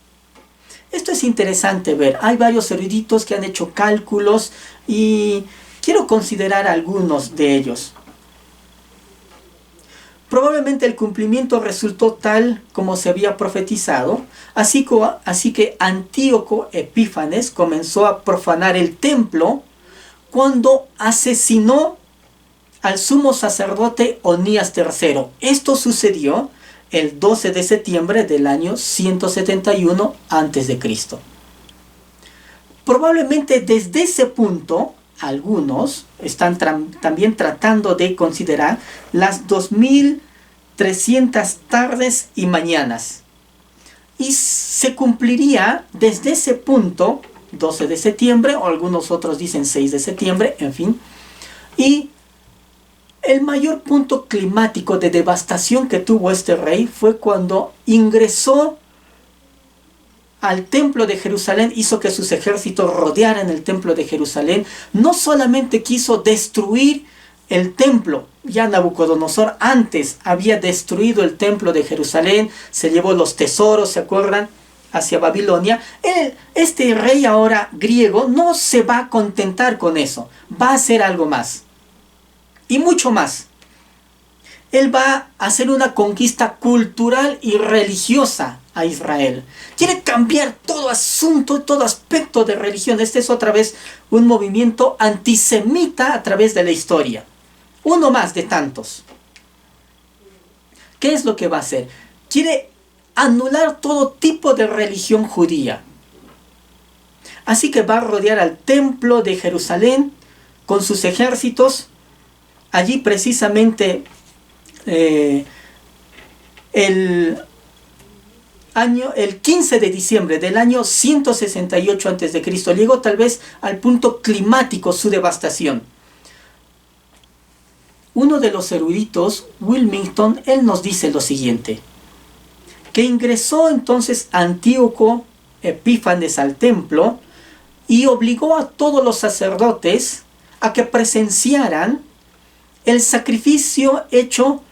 Esto es interesante ver. Hay varios eruditos que han hecho cálculos y quiero considerar algunos de ellos. Probablemente el cumplimiento resultó tal como se había profetizado, así que Antíoco Epífanes comenzó a profanar el templo cuando asesinó al sumo sacerdote Onías III. Esto sucedió el 12 de septiembre del año 171 a.C. Probablemente desde ese punto algunos están también tratando de considerar las 2300 tardes y mañanas. Y se cumpliría desde ese punto, 12 de septiembre, o algunos otros dicen 6 de septiembre, en fin. Y el mayor punto climático de devastación que tuvo este rey fue cuando ingresó al templo de Jerusalén, hizo que sus ejércitos rodearan el templo de Jerusalén. No solamente quiso destruir el templo, ya Nabucodonosor antes había destruido el templo de Jerusalén, se llevó los tesoros, ¿se acuerdan?, hacia Babilonia. Este rey ahora griego no se va a contentar con eso, va a hacer algo más, y mucho más. Él va a hacer una conquista cultural y religiosa a Israel. Quiere cambiar todo asunto, todo aspecto de religión. Este es otra vez un movimiento antisemita a través de la historia. Uno más de tantos. ¿Qué es lo que va a hacer? Quiere anular todo tipo de religión judía. Así que va a rodear al templo de Jerusalén con sus ejércitos. Allí precisamente el 15 de diciembre del año 168 a.C. llegó tal vez al punto climático su devastación. Uno de los eruditos, Wilmington, él nos dice lo siguiente: que ingresó entonces Antíoco Epífanes al templo y obligó a todos los sacerdotes a que presenciaran el sacrificio hecho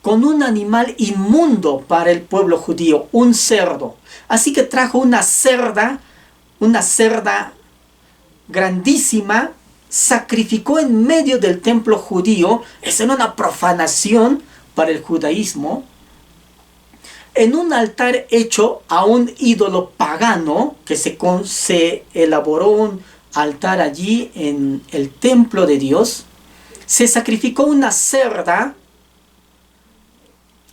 con un animal inmundo para el pueblo judío, un cerdo. Así que trajo una cerda grandísima, sacrificó en medio del templo judío. Esa era una profanación para el judaísmo, en un altar hecho a un ídolo pagano, que se elaboró un altar allí en el templo de Dios. Se sacrificó una cerda,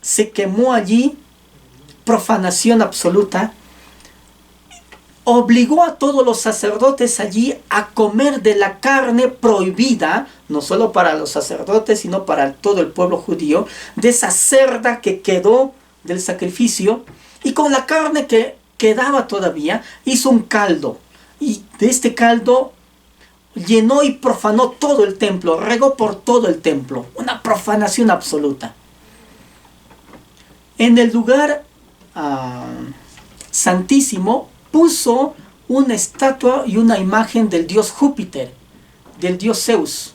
se quemó allí, profanación absoluta. Obligó a todos los sacerdotes allí a comer de la carne prohibida, no solo para los sacerdotes, sino para todo el pueblo judío, de esa cerda que quedó del sacrificio, y con la carne que quedaba todavía, hizo un caldo, y de este caldo llenó y profanó todo el templo, regó por todo el templo, una profanación absoluta. En el lugar santísimo puso una estatua y una imagen del dios Júpiter, del dios Zeus,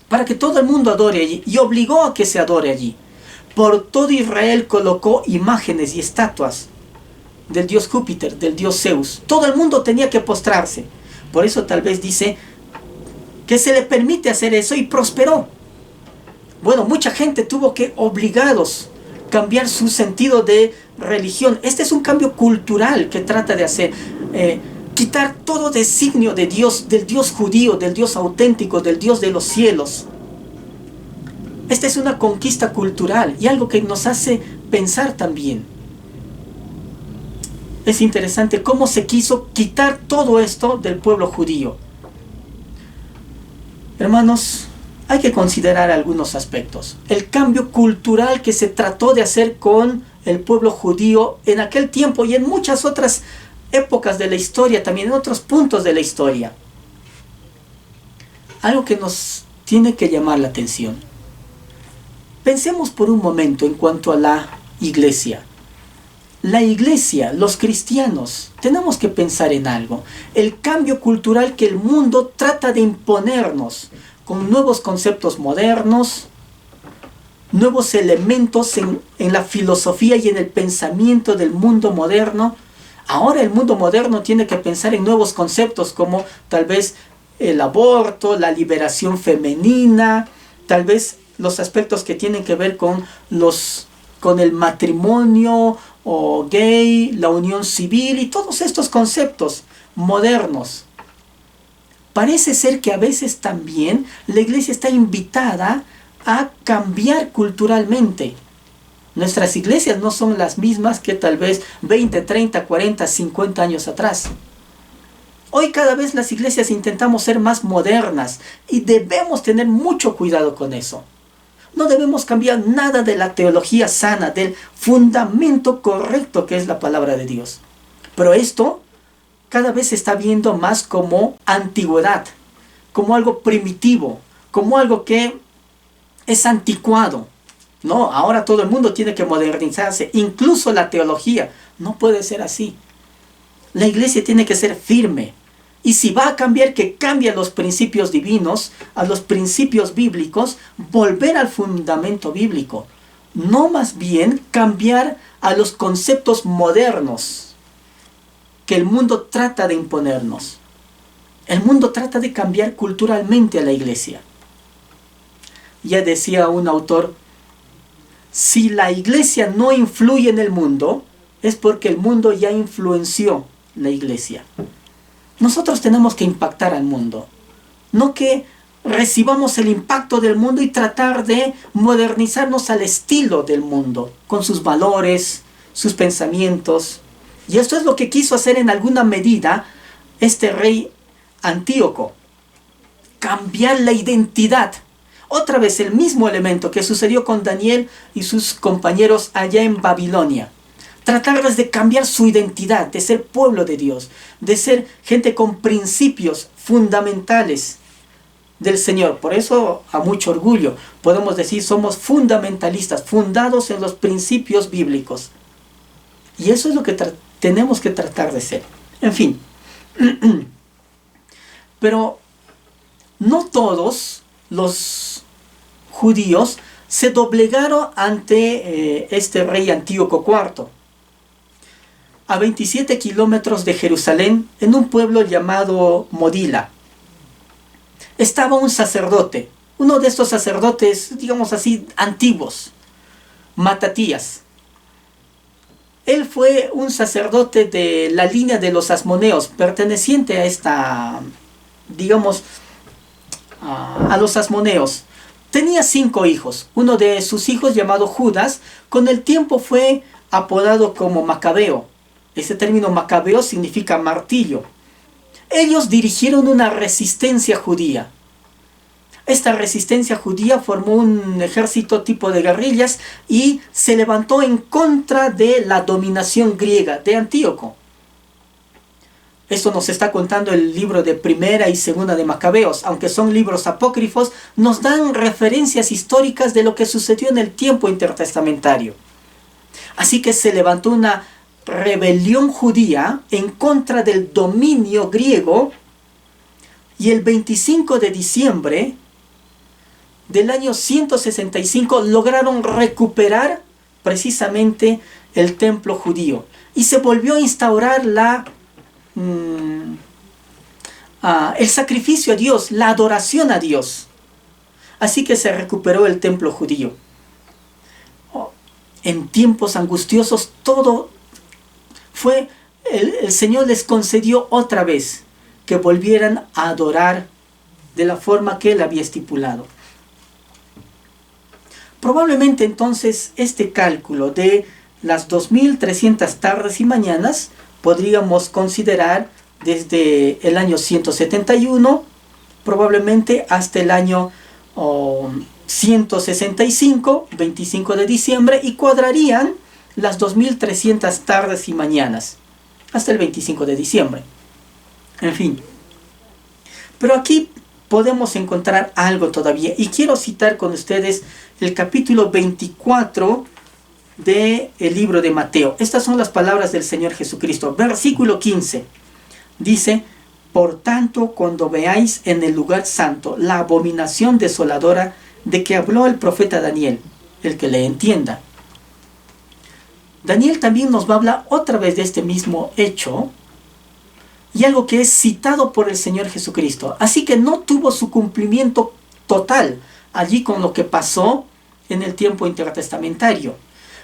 para que todo el mundo adore allí, y obligó a que se adore allí. Por todo Israel colocó imágenes y estatuas del dios Júpiter, del dios Zeus. Todo el mundo tenía que postrarse. Por eso tal vez dice que se le permite hacer eso y prosperó. Bueno, mucha gente tuvo que obligados cambiar su sentido de religión. Este es un cambio cultural que trata de hacer. Quitar todo designio de Dios, del Dios judío, del Dios auténtico, del Dios de los cielos. Esta es una conquista cultural y algo que nos hace pensar también. Es interesante cómo se quiso quitar todo esto del pueblo judío. Hermanos, hay que considerar algunos aspectos. El cambio cultural que se trató de hacer con el pueblo judío en aquel tiempo y en muchas otras épocas de la historia, también en otros puntos de la historia. Algo que nos tiene que llamar la atención. Pensemos por un momento en cuanto a la iglesia. La iglesia, los cristianos, tenemos que pensar en algo. El cambio cultural que el mundo trata de imponernos con nuevos conceptos modernos, nuevos elementos en la filosofía y en el pensamiento del mundo moderno. Ahora el mundo moderno tiene que pensar en nuevos conceptos como tal vez el aborto, la liberación femenina, tal vez los aspectos que tienen que ver con el matrimonio o gay, la unión civil y todos estos conceptos modernos. Parece ser que a veces también la iglesia está invitada a cambiar culturalmente. Nuestras iglesias no son las mismas que tal vez 20, 30, 40, 50 años atrás. Hoy cada vez las iglesias intentamos ser más modernas y debemos tener mucho cuidado con eso. No debemos cambiar nada de la teología sana, del fundamento correcto que es la palabra de Dios. Pero esto cada vez se está viendo más como antigüedad, como algo primitivo, como algo que es anticuado. No, ahora todo el mundo tiene que modernizarse, incluso la teología. No puede ser así. La iglesia tiene que ser firme. Y si va a cambiar, que cambie a los principios divinos, a los principios bíblicos, volver al fundamento bíblico. No más bien cambiar a los conceptos modernos que el mundo trata de imponernos. El mundo trata de cambiar culturalmente a la iglesia. Ya decía un autor, si la iglesia no influye en el mundo, es porque el mundo ya influenció la iglesia. Nosotros tenemos que impactar al mundo, no que recibamos el impacto del mundo y tratar de modernizarnos al estilo del mundo, con sus valores, sus pensamientos. Y esto es lo que quiso hacer en alguna medida este rey Antíoco, cambiar la identidad. Otra vez el mismo elemento que sucedió con Daniel y sus compañeros allá en Babilonia. Tratarles de cambiar su identidad, de ser pueblo de Dios, de ser gente con principios fundamentales del Señor. Por eso, a mucho orgullo, podemos decir somos fundamentalistas, fundados en los principios bíblicos. Y eso es lo que tenemos que tratar de ser. En fin. Pero no todos los judíos se doblegaron ante este rey Antíoco IV. A 27 kilómetros de Jerusalén, en un pueblo llamado Modila, estaba un sacerdote, uno de estos sacerdotes, digamos así, antiguos, Matatías. Él fue un sacerdote de la línea de los asmoneos, perteneciente a esta, digamos, a los asmoneos. Tenía 5 hijos. Uno de sus hijos, llamado Judas, con el tiempo fue apodado como Macabeo. Ese término Macabeo significa martillo. Ellos dirigieron una resistencia judía. Esta resistencia judía formó un ejército tipo de guerrillas y se levantó en contra de la dominación griega de Antíoco. Esto nos está contando el libro de Primera y Segunda de Macabeos, aunque son libros apócrifos, nos dan referencias históricas de lo que sucedió en el tiempo intertestamentario. Así que se levantó una rebelión judía en contra del dominio griego y el 25 de diciembre del año 165 lograron recuperar precisamente el templo judío y se volvió a instaurar el sacrificio a Dios, la adoración a Dios. Así que se recuperó el templo judío. En tiempos angustiosos todo fue, el Señor les concedió otra vez que volvieran a adorar de la forma que Él había estipulado. Probablemente entonces este cálculo de las 2300 tardes y mañanas podríamos considerar desde el año 171 probablemente hasta el año 165, 25 de diciembre, y cuadrarían las 2300 tardes y mañanas hasta el 25 de diciembre. En fin. Pero aquí podemos encontrar algo todavía, y quiero citar con ustedes el capítulo 24 del libro de Mateo. Estas son las palabras del Señor Jesucristo. Versículo 15. Dice: por tanto, cuando veáis en el lugar santo la abominación desoladora de que habló el profeta Daniel, el que le entienda. Daniel también nos va a hablar otra vez de este mismo hecho, y algo que es citado por el Señor Jesucristo. Así que no tuvo su cumplimiento total allí con lo que pasó en el tiempo intertestamentario.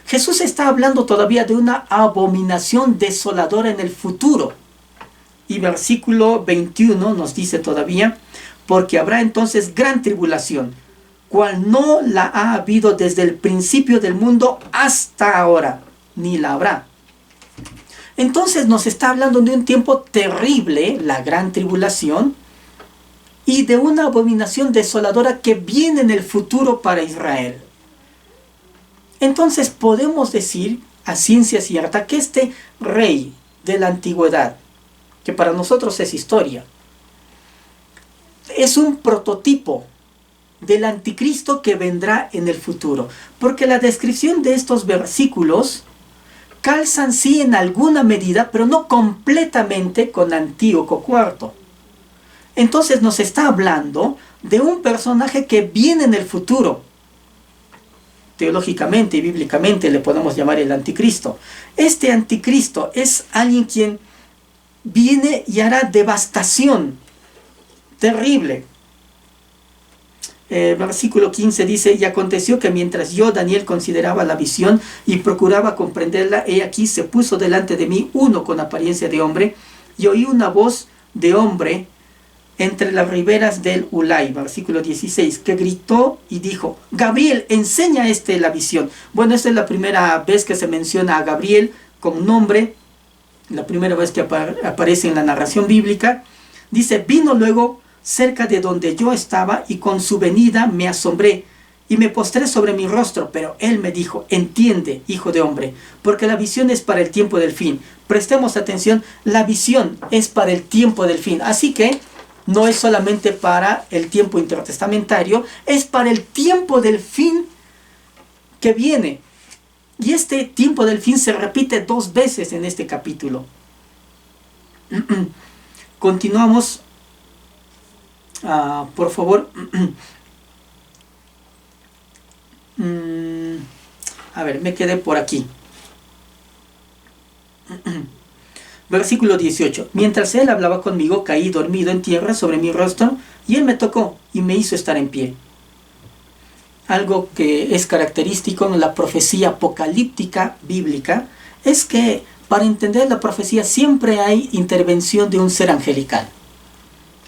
Jesús está hablando todavía de una abominación desoladora en el futuro. Y versículo 21 nos dice todavía: porque habrá entonces gran tribulación, cual no la ha habido desde el principio del mundo hasta ahora, ni la habrá. Entonces nos está hablando de un tiempo terrible, la gran tribulación, y de una abominación desoladora que viene en el futuro para Israel. Entonces podemos decir a ciencia cierta que este rey de la antigüedad, que para nosotros es historia, es un prototipo del anticristo que vendrá en el futuro. Porque la descripción de estos versículos calzan sí en alguna medida, pero no completamente con Antíoco IV. Entonces nos está hablando de un personaje que viene en el futuro. Teológicamente y bíblicamente le podemos llamar el anticristo. Este anticristo es alguien quien viene y hará devastación terrible. Versículo 15 dice: y aconteció que mientras yo, Daniel, consideraba la visión y procuraba comprenderla, he aquí se puso delante de mí uno con apariencia de hombre, y oí una voz de hombre entre las riberas del Ulai, versículo 16, que gritó y dijo: Gabriel, enseña la visión. Bueno, esta es la primera vez que se menciona a Gabriel con nombre, la primera vez que aparece en la narración bíblica. Dice: vino luego cerca de donde yo estaba, y con su venida me asombré y me postré sobre mi rostro, pero él me dijo: entiende, hijo de hombre, porque la visión es para el tiempo del fin. Prestemos atención, la visión es para el tiempo del fin, así que no es solamente para el tiempo intertestamentario, es para el tiempo del fin que viene. Y este tiempo del fin se repite 2 veces en este capítulo. Continuamos. Por favor. A ver, me quedé por aquí. Versículo 18. Mientras él hablaba conmigo, caí dormido en tierra sobre mi rostro, y él me tocó y me hizo estar en pie. Algo que es característico en la profecía apocalíptica bíblica es que para entender la profecía siempre hay intervención de un ser angelical.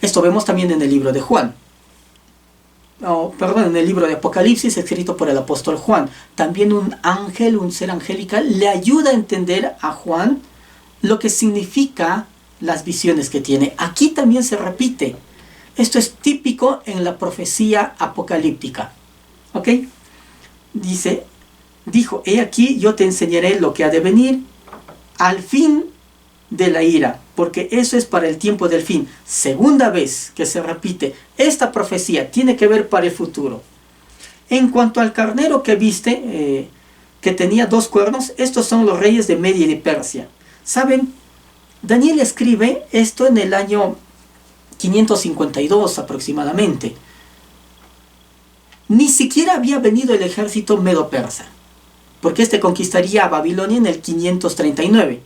Esto vemos también en el libro de Juan. En el libro de Apocalipsis, escrito por el apóstol Juan. También un ángel, un ser angelical, le ayuda a entender a Juan lo que significa las visiones que tiene. Aquí también se repite. Esto es típico en la profecía apocalíptica. ¿Ok? Dijo: he aquí, yo te enseñaré lo que ha de venir al fin de la ira, porque eso es para el tiempo del fin. Segunda vez que se repite esta profecía, tiene que ver para el futuro. En cuanto al carnero que viste, que tenía 2 cuernos, estos son los reyes de Media y de Persia. ¿Saben? Daniel escribe esto en el año 552 aproximadamente. Ni siquiera había venido el ejército medo-persa, porque este conquistaría a Babilonia en el 539.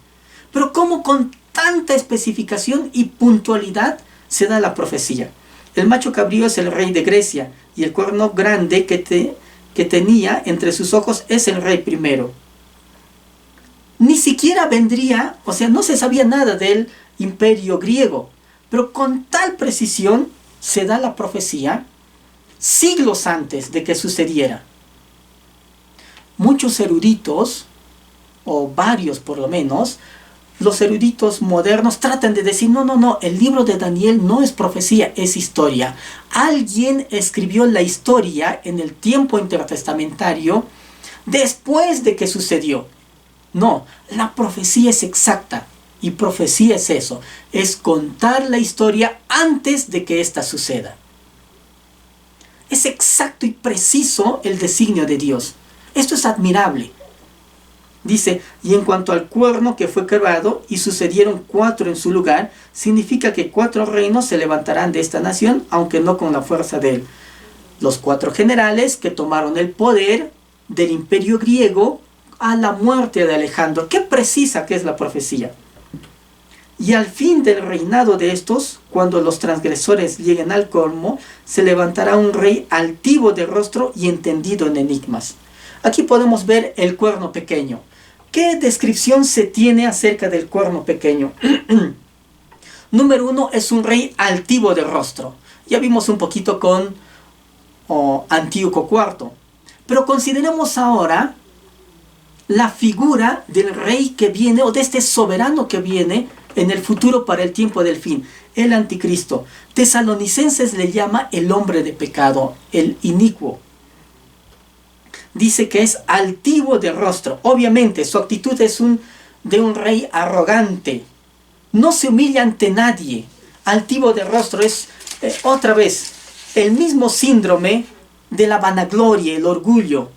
Pero ¿cómo con tanta especificación y puntualidad se da la profecía? El macho cabrío es el rey de Grecia, y el cuerno grande que tenía entre sus ojos es el rey primero. Ni siquiera vendría, o sea, no se sabía nada del imperio griego, pero con tal precisión se da la profecía siglos antes de que sucediera. Muchos eruditos, o varios por lo menos, los eruditos modernos tratan de decir: no, el libro de Daniel no es profecía, es historia. Alguien escribió la historia en el tiempo intertestamentario después de que sucedió. No, la profecía es exacta, y profecía es eso, es contar la historia antes de que ésta suceda. Es exacto y preciso el designio de Dios. Esto es admirable. Dice: y en cuanto al cuerno que fue quebrado y sucedieron 4 en su lugar, significa que 4 reinos se levantarán de esta nación, aunque no con la fuerza de él. Los 4 generales que tomaron el poder del imperio griego a la muerte de Alejandro. Qué precisa que es la profecía. Y al fin del reinado de estos, cuando los transgresores lleguen al colmo, se levantará un rey altivo de rostro y entendido en enigmas. Aquí podemos ver el cuerno pequeño. ¿Qué descripción se tiene acerca del cuerno pequeño? Número 1, es un rey altivo de rostro. Ya vimos un poquito con Antíoco IV. Pero consideremos ahora la figura del rey que viene o de este soberano que viene en el futuro para el tiempo del fin, el anticristo. Tesalonicenses le llama el hombre de pecado, el inicuo. Dice que es altivo de rostro. Obviamente su actitud es de un rey arrogante. No se humilla ante nadie. Altivo de rostro es otra vez el mismo síndrome de la vanagloria, el orgullo.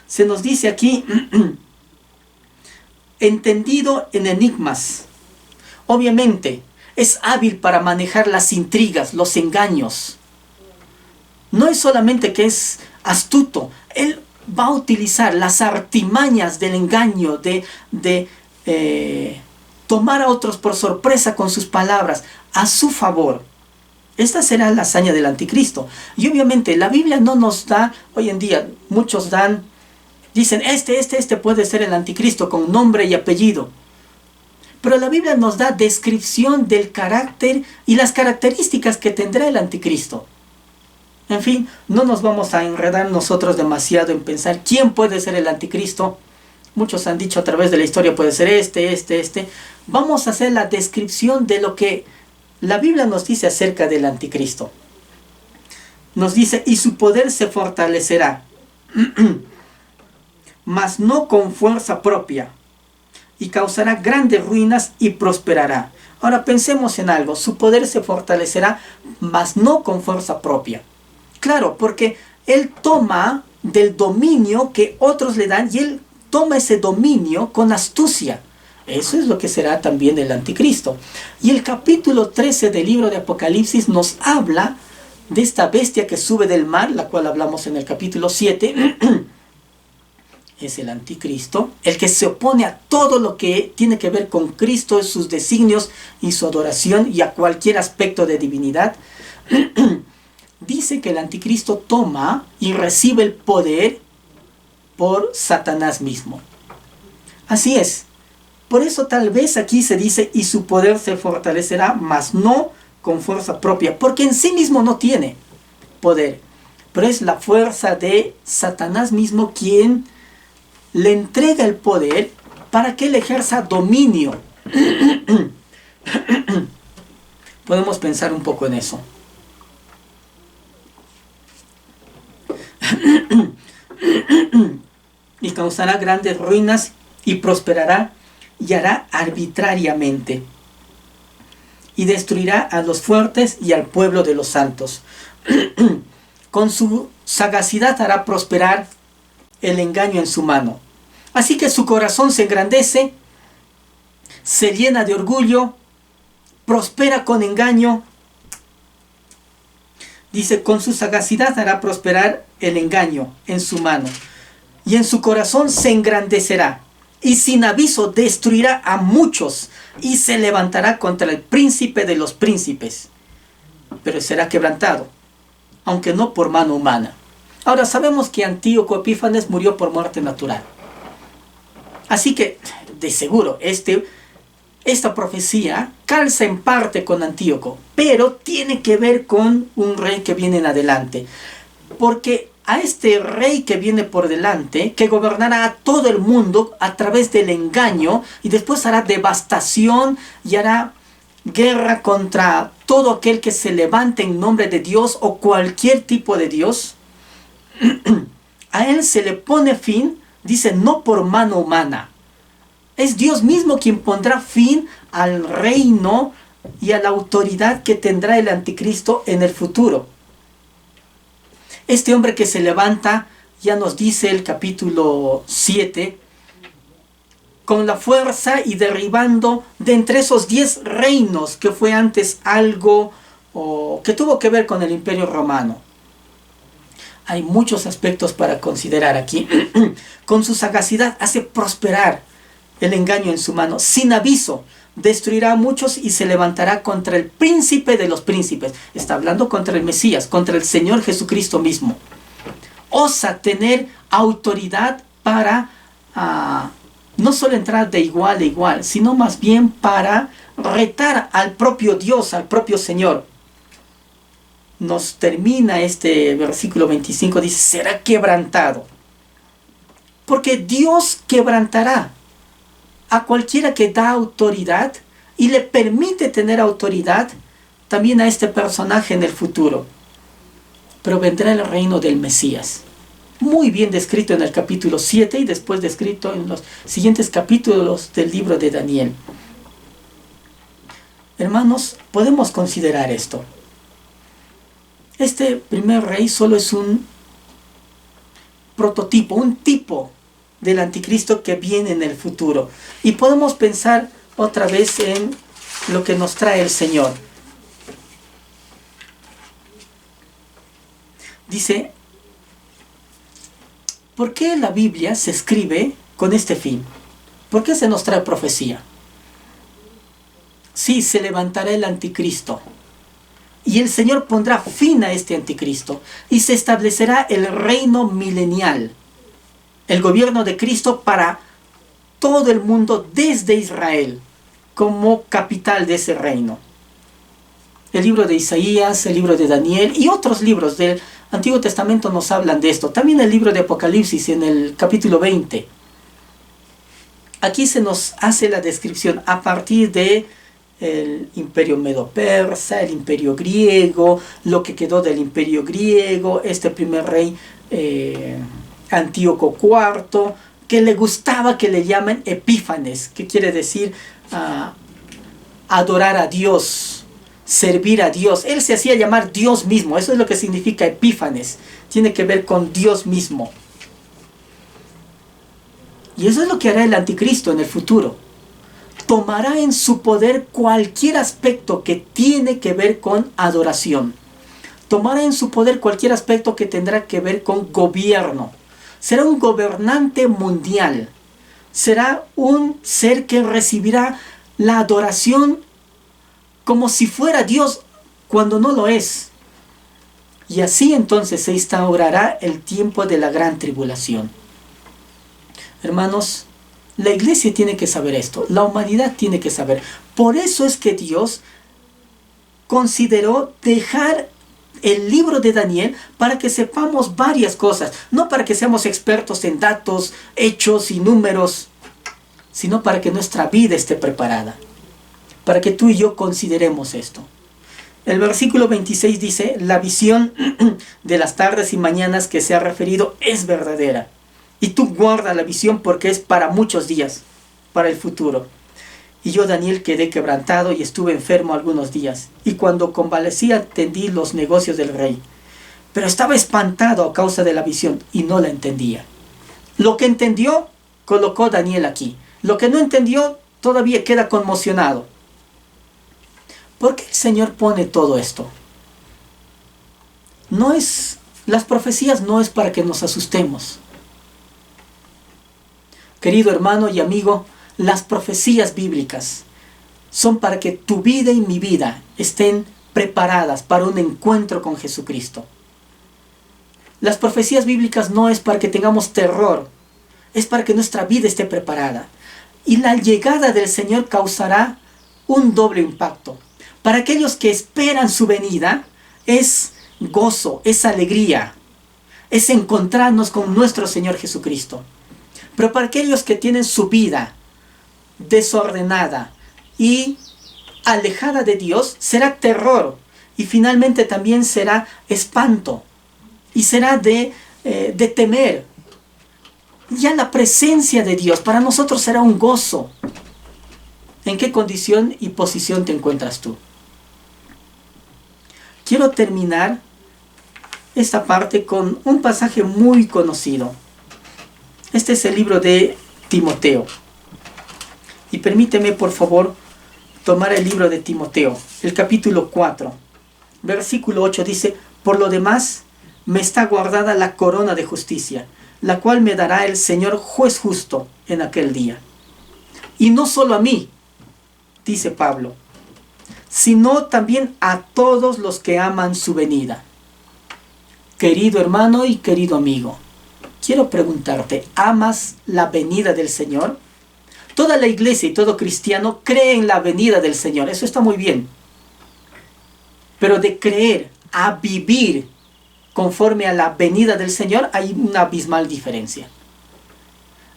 Se nos dice aquí, entendido en enigmas. Obviamente, es hábil para manejar las intrigas, los engaños. No es solamente que es astuto, él va a utilizar las artimañas del engaño, de tomar a otros por sorpresa con sus palabras, a su favor. Esta será la hazaña del anticristo. Y obviamente la Biblia no nos da, hoy en día muchos dicen, este puede ser el anticristo con nombre y apellido. Pero la Biblia nos da descripción del carácter y las características que tendrá el anticristo. En fin, no nos vamos a enredar nosotros demasiado en pensar quién puede ser el anticristo. Muchos han dicho a través de la historia puede ser este. Vamos a hacer la descripción de lo que la Biblia nos dice acerca del anticristo. Nos dice, y su poder se fortalecerá, mas no con fuerza propia, y causará grandes ruinas y prosperará. Ahora pensemos en algo, su poder se fortalecerá, mas no con fuerza propia. Claro, porque él toma del dominio que otros le dan y él toma ese dominio con astucia. Eso es lo que será también el anticristo. Y el capítulo 13 del libro de Apocalipsis nos habla de esta bestia que sube del mar, la cual hablamos en el capítulo 7. Es el anticristo, el que se opone a todo lo que tiene que ver con Cristo, sus designios y su adoración y a cualquier aspecto de divinidad. Dice que el anticristo toma y recibe el poder por Satanás mismo. Así es. Por eso tal vez aquí se dice, y su poder se fortalecerá, mas no con fuerza propia, porque en sí mismo no tiene poder. Pero es la fuerza de Satanás mismo quien le entrega el poder para que él ejerza dominio. Podemos pensar un poco en eso. Y causará grandes ruinas y prosperará y hará arbitrariamente. Y destruirá a los fuertes y al pueblo de los santos. Con su sagacidad hará prosperar el engaño en su mano. Así que su corazón se engrandece, se llena de orgullo, prospera con engaño. Dice, con su sagacidad hará prosperar el engaño en su mano. Y en su corazón se engrandecerá. Y sin aviso destruirá a muchos. Y se levantará contra el príncipe de los príncipes. Pero será quebrantado, aunque no por mano humana. Ahora sabemos que Antíoco Epífanes murió por muerte natural. Así que, de seguro, esta profecía calza en parte con Antíoco, pero tiene que ver con un rey que viene en adelante. Porque a este rey que viene por delante, que gobernará a todo el mundo a través del engaño, y después hará devastación y hará guerra contra todo aquel que se levante en nombre de Dios o cualquier tipo de Dios, a él se le pone fin, dice, no por mano humana. Es Dios mismo quien pondrá fin al reino y a la autoridad que tendrá el anticristo en el futuro. Este hombre que se levanta, ya nos dice el capítulo 7, con la fuerza y derribando de entre esos 10 reinos que fue antes algo que tuvo que ver con el Imperio Romano. Hay muchos aspectos para considerar aquí. Con su sagacidad hace prosperar el engaño en su mano. Sin aviso, destruirá a muchos y se levantará contra el príncipe de los príncipes. Está hablando contra el Mesías, contra el Señor Jesucristo mismo. Osa tener autoridad para no solo entrar de igual a igual, sino más bien para retar al propio Dios, al propio Señor. Nos termina este versículo 25, dice, será quebrantado. Porque Dios quebrantará a cualquiera que da autoridad y le permite tener autoridad también a este personaje en el futuro. Pero vendrá el reino del Mesías. Muy bien descrito en el capítulo 7 y después descrito en los siguientes capítulos del libro de Daniel. Hermanos, podemos considerar esto. Este primer rey solo es un prototipo, un tipo del anticristo que viene en el futuro. Y podemos pensar otra vez en lo que nos trae el Señor. Dice, ¿por qué la Biblia se escribe con este fin? ¿Por qué se nos trae profecía? Sí, se levantará el anticristo. Y el Señor pondrá fin a este anticristo. Y se establecerá el reino milenial. El gobierno de Cristo para todo el mundo desde Israel. Como capital de ese reino. El libro de Isaías, el libro de Daniel y otros libros del Antiguo Testamento nos hablan de esto. También el libro de Apocalipsis en el capítulo 20. Aquí se nos hace la descripción a partir de el imperio medo-persa, el imperio griego, lo que quedó del imperio griego, este primer rey Antíoco IV, que le gustaba que le llamen Epífanes, que quiere decir adorar a Dios, servir a Dios. Él se hacía llamar Dios mismo, eso es lo que significa Epífanes, tiene que ver con Dios mismo. Y eso es lo que hará el anticristo en el futuro. Tomará en su poder cualquier aspecto que tiene que ver con adoración. Tomará en su poder cualquier aspecto que tendrá que ver con gobierno. Será un gobernante mundial. Será un ser que recibirá la adoración como si fuera Dios cuando no lo es. Y así entonces se instaurará el tiempo de la gran tribulación. Hermanos, la iglesia tiene que saber esto, la humanidad tiene que saber. Por eso es que Dios consideró dejar el libro de Daniel para que sepamos varias cosas, no para que seamos expertos en datos, hechos y números, sino para que nuestra vida esté preparada, para que tú y yo consideremos esto. El versículo 26 dice, la visión de las tardes y mañanas que se ha referido es verdadera. Y tú guarda la visión porque es para muchos días, para el futuro. Y yo, Daniel, quedé quebrantado y estuve enfermo algunos días. Y cuando convalecí atendí los negocios del rey. Pero estaba espantado a causa de la visión y no la entendía. Lo que entendió, colocó Daniel aquí. Lo que no entendió, todavía queda conmocionado. ¿Por qué el Señor pone todo esto? Las profecías no es para que nos asustemos. Querido hermano y amigo, las profecías bíblicas son para que tu vida y mi vida estén preparadas para un encuentro con Jesucristo. Las profecías bíblicas no es para que tengamos terror, es para que nuestra vida esté preparada. Y la llegada del Señor causará un doble impacto. Para aquellos que esperan su venida, es gozo, es alegría, es encontrarnos con nuestro Señor Jesucristo. Pero para aquellos que tienen su vida desordenada y alejada de Dios, será terror y finalmente también será espanto y será de temer. Ya la presencia de Dios para nosotros será un gozo. ¿En qué condición y posición te encuentras tú? Quiero terminar esta parte con un pasaje muy conocido. Este es el libro de Timoteo. Y permíteme, por favor, tomar el libro de Timoteo, el capítulo 4, versículo 8 dice, por lo demás, me está guardada la corona de justicia, la cual me dará el Señor juez justo en aquel día. Y no solo a mí, dice Pablo, sino también a todos los que aman su venida. Querido hermano y querido amigo, quiero preguntarte, ¿amas la venida del Señor? Toda la iglesia y todo cristiano cree en la venida del Señor, eso está muy bien. Pero de creer a vivir conforme a la venida del Señor hay una abismal diferencia.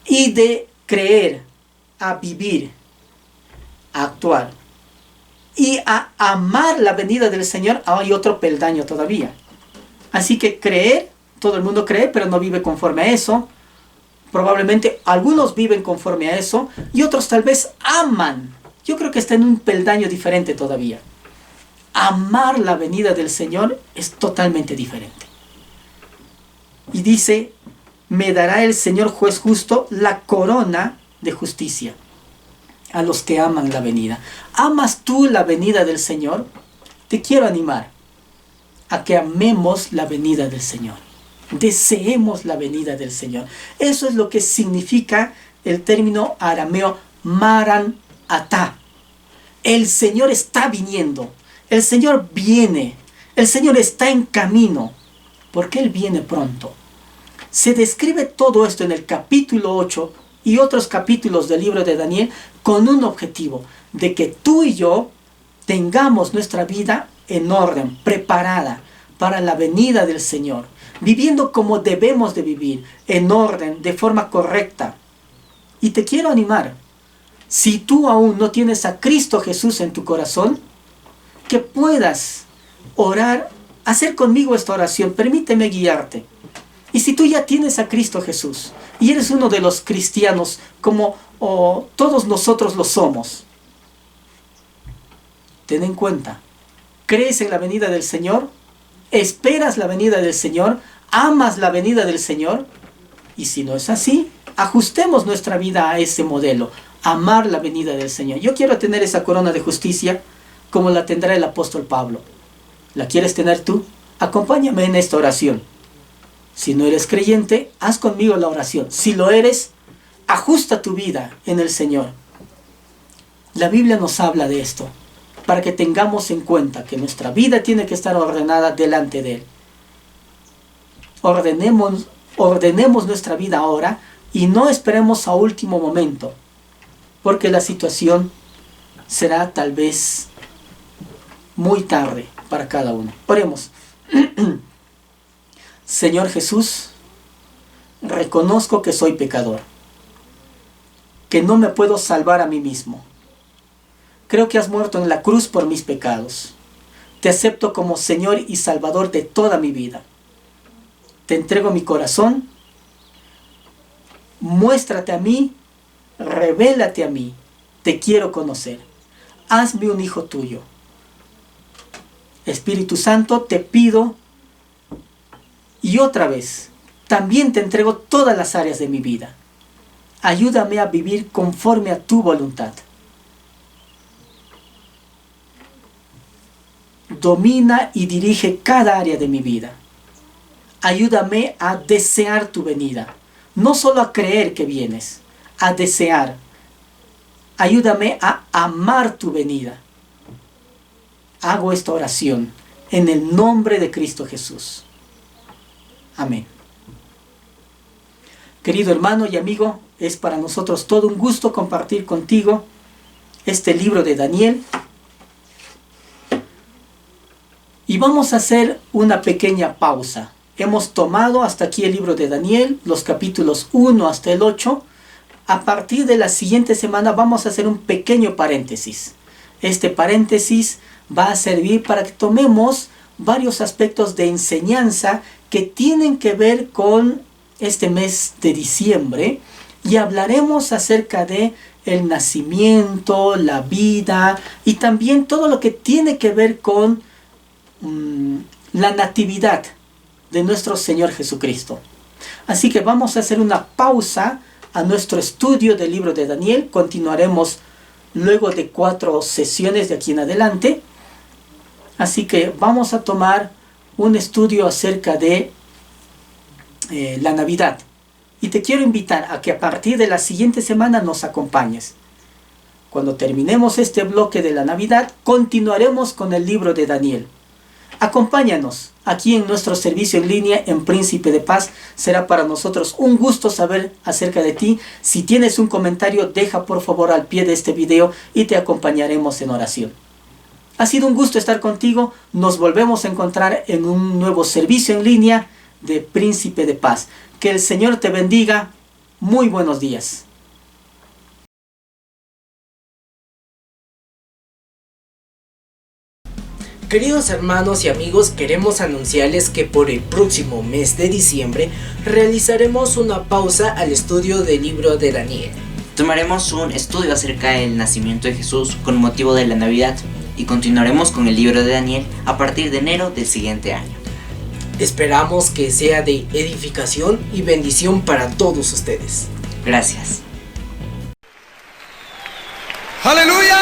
Y de creer a vivir, a actuar y a amar la venida del Señor, hay otro peldaño todavía. Así que creer, todo el mundo cree, pero no vive conforme a eso. Probablemente algunos viven conforme a eso y otros tal vez aman. Yo creo que está en un peldaño diferente todavía. Amar la venida del Señor es totalmente diferente. Y dice, me dará el Señor juez justo la corona de justicia a los que aman la venida. ¿Amas tú la venida del Señor? Te quiero animar a que amemos la venida del Señor. Deseemos la venida del Señor. Eso es lo que significa el término arameo Maranatá. El Señor está viniendo. El Señor viene. El Señor está en camino. Porque Él viene pronto. Se describe todo esto en el capítulo 8 y otros capítulos del libro de Daniel con un objetivo, de que tú y yo tengamos nuestra vida en orden, preparada para la venida del Señor, viviendo como debemos de vivir, en orden, de forma correcta. Y te quiero animar, si tú aún no tienes a Cristo Jesús en tu corazón, que puedas orar, hacer conmigo esta oración, permíteme guiarte. Y si tú ya tienes a Cristo Jesús y eres uno de los cristianos como todos nosotros lo somos, ten en cuenta, ¿crees en la venida del Señor? ¿Esperas la venida del Señor? ¿Amas la venida del Señor? Y si no es así, ajustemos nuestra vida a ese modelo, amar la venida del Señor. Yo quiero tener esa corona de justicia como la tendrá el apóstol Pablo. ¿La quieres tener tú? Acompáñame en esta oración. Si no eres creyente, haz conmigo la oración. Si lo eres, ajusta tu vida en el Señor. La Biblia nos habla de esto, para que tengamos en cuenta que nuestra vida tiene que estar ordenada delante de Él. Ordenemos nuestra vida ahora y no esperemos a último momento, porque la situación será tal vez muy tarde para cada uno. Oremos. Señor Jesús, reconozco que soy pecador, que no me puedo salvar a mí mismo. Creo que has muerto en la cruz por mis pecados. Te acepto como Señor y Salvador de toda mi vida. Te entrego mi corazón. Muéstrate a mí, revélate a mí. Te quiero conocer. Hazme un hijo tuyo. Espíritu Santo, te pido. Y otra vez, también te entrego todas las áreas de mi vida. Ayúdame a vivir conforme a tu voluntad. Domina y dirige cada área de mi vida. Ayúdame a desear tu venida. No solo a creer que vienes, a desear. Ayúdame a amar tu venida. Hago esta oración en el nombre de Cristo Jesús. Amén. Querido hermano y amigo, es para nosotros todo un gusto compartir contigo este libro de Daniel. Y vamos a hacer una pequeña pausa. Hemos tomado hasta aquí el libro de Daniel, los capítulos 1 hasta el 8. A partir de la siguiente semana vamos a hacer un pequeño paréntesis. Este paréntesis va a servir para que tomemos varios aspectos de enseñanza que tienen que ver con este mes de diciembre y hablaremos acerca de el nacimiento, la vida y también todo lo que tiene que ver con la natividad de nuestro Señor Jesucristo. Así que vamos a hacer una pausa a nuestro estudio del libro de Daniel. Continuaremos luego de 4 sesiones de aquí en adelante. Así que vamos a tomar un estudio acerca de la Navidad. Y te quiero invitar a que a partir de la siguiente semana nos acompañes. Cuando terminemos este bloque de la Navidad, continuaremos con el libro de Daniel. Acompáñanos aquí en nuestro servicio en línea en Príncipe de Paz. Será para nosotros un gusto saber acerca de ti. Si tienes un comentario, deja por favor al pie de este video y te acompañaremos en oración. Ha sido un gusto estar contigo. Nos volvemos a encontrar en un nuevo servicio en línea de Príncipe de Paz. Que el Señor te bendiga Muy buenos días. Queridos hermanos y amigos, queremos anunciarles que por el próximo mes de diciembre realizaremos una pausa al estudio del libro de Daniel. Tomaremos un estudio acerca del nacimiento de Jesús con motivo de la Navidad y continuaremos con el libro de Daniel a partir de enero del siguiente año. Esperamos que sea de edificación y bendición para todos ustedes. Gracias. ¡Aleluya!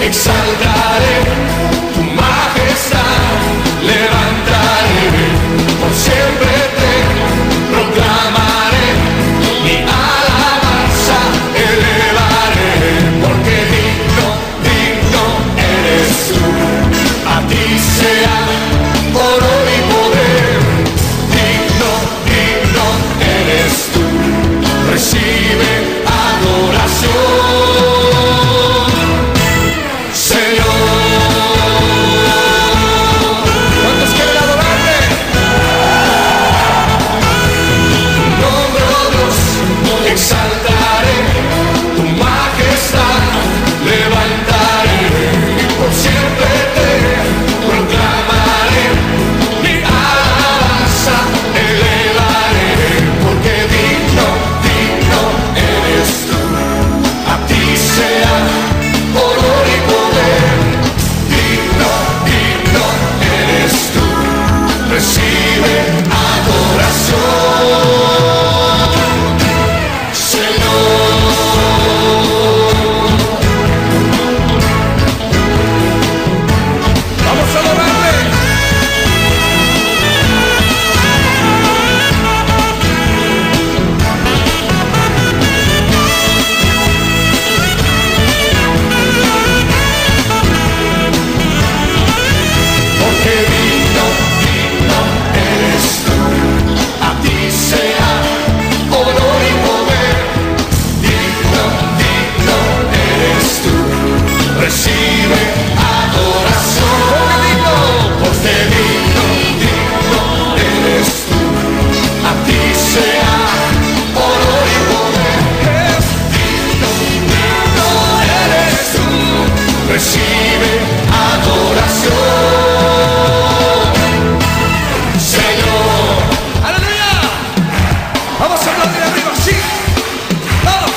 Exaltaré tu majestad, levantaré, por siempre te proclamaré, mi alabanza elevaré, porque digno, digno eres tú, a ti sea honor y poder, digno, digno eres tú, recibe adoración. Exaltaré tu majestad, levantaré, por siempre te proclamaré, mi alabanza elevaré, porque digno, digno eres tú, a ti sea honor y poder, digno, digno eres tú, recibe adoración. Recibe adoración, porque digno, digno eres tú, a ti sea honor y poder, digno, digno eres tú, recibe adoración, Señor, aleluya, vamos a hablar de arriba, sí, todos.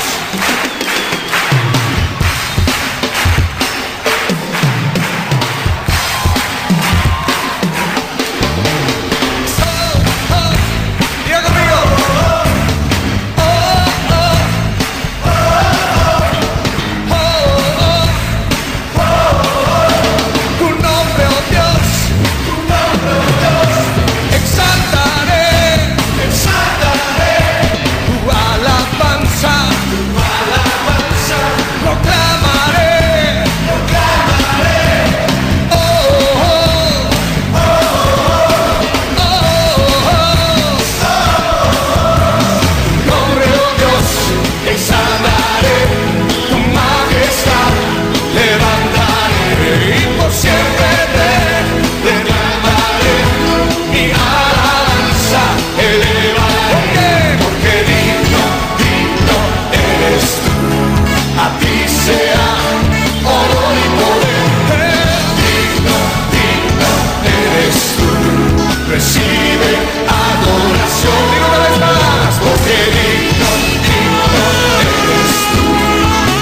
Recibe adoración, digo una vez más, porque digno, digno eres tú,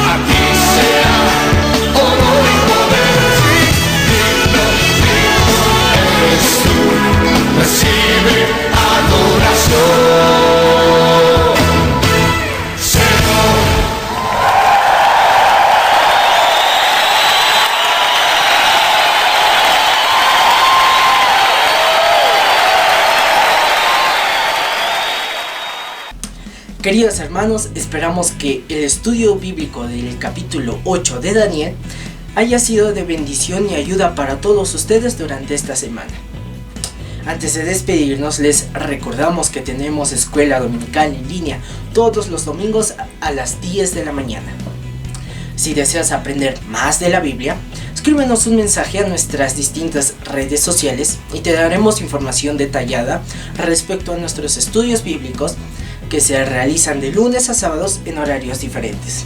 a ti sea honor y poder, sí, digno, digno eres tú, recibe adoración, Señor. Queridos hermanos, esperamos que el estudio bíblico del capítulo 8 de Daniel haya sido de bendición y ayuda para todos ustedes durante esta semana. Antes de despedirnos, les recordamos que tenemos escuela dominical en línea todos los domingos a las 10 de la mañana. Si deseas aprender más de la Biblia, escríbenos un mensaje a nuestras distintas redes sociales y te daremos información detallada respecto a nuestros estudios bíblicos que se realizan de lunes a sábados en horarios diferentes.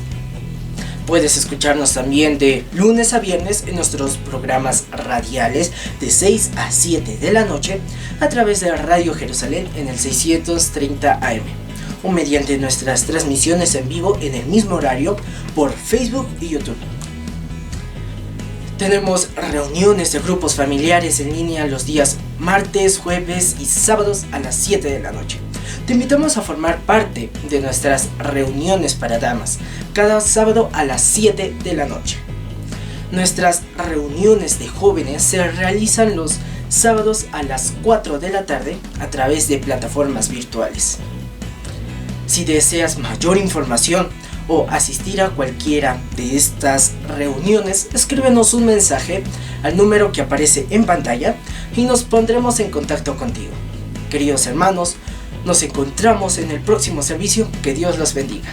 Puedes escucharnos también de lunes a viernes en nuestros programas radiales de 6 a 7 de la noche a través de Radio Jerusalén en el 630 AM o mediante nuestras transmisiones en vivo en el mismo horario por Facebook y YouTube. Tenemos reuniones de grupos familiares en línea los días martes, jueves y sábados a las 7 de la noche. Te invitamos a formar parte de nuestras reuniones para damas cada sábado a las 7 de la noche. Nuestras reuniones de jóvenes se realizan los sábados a las 4 de la tarde a través de plataformas virtuales. Si deseas mayor información o asistir a cualquiera de estas reuniones, escríbenos un mensaje al número que aparece en pantalla y nos pondremos en contacto contigo. Queridos hermanos, nos encontramos en el próximo servicio. Que Dios los bendiga.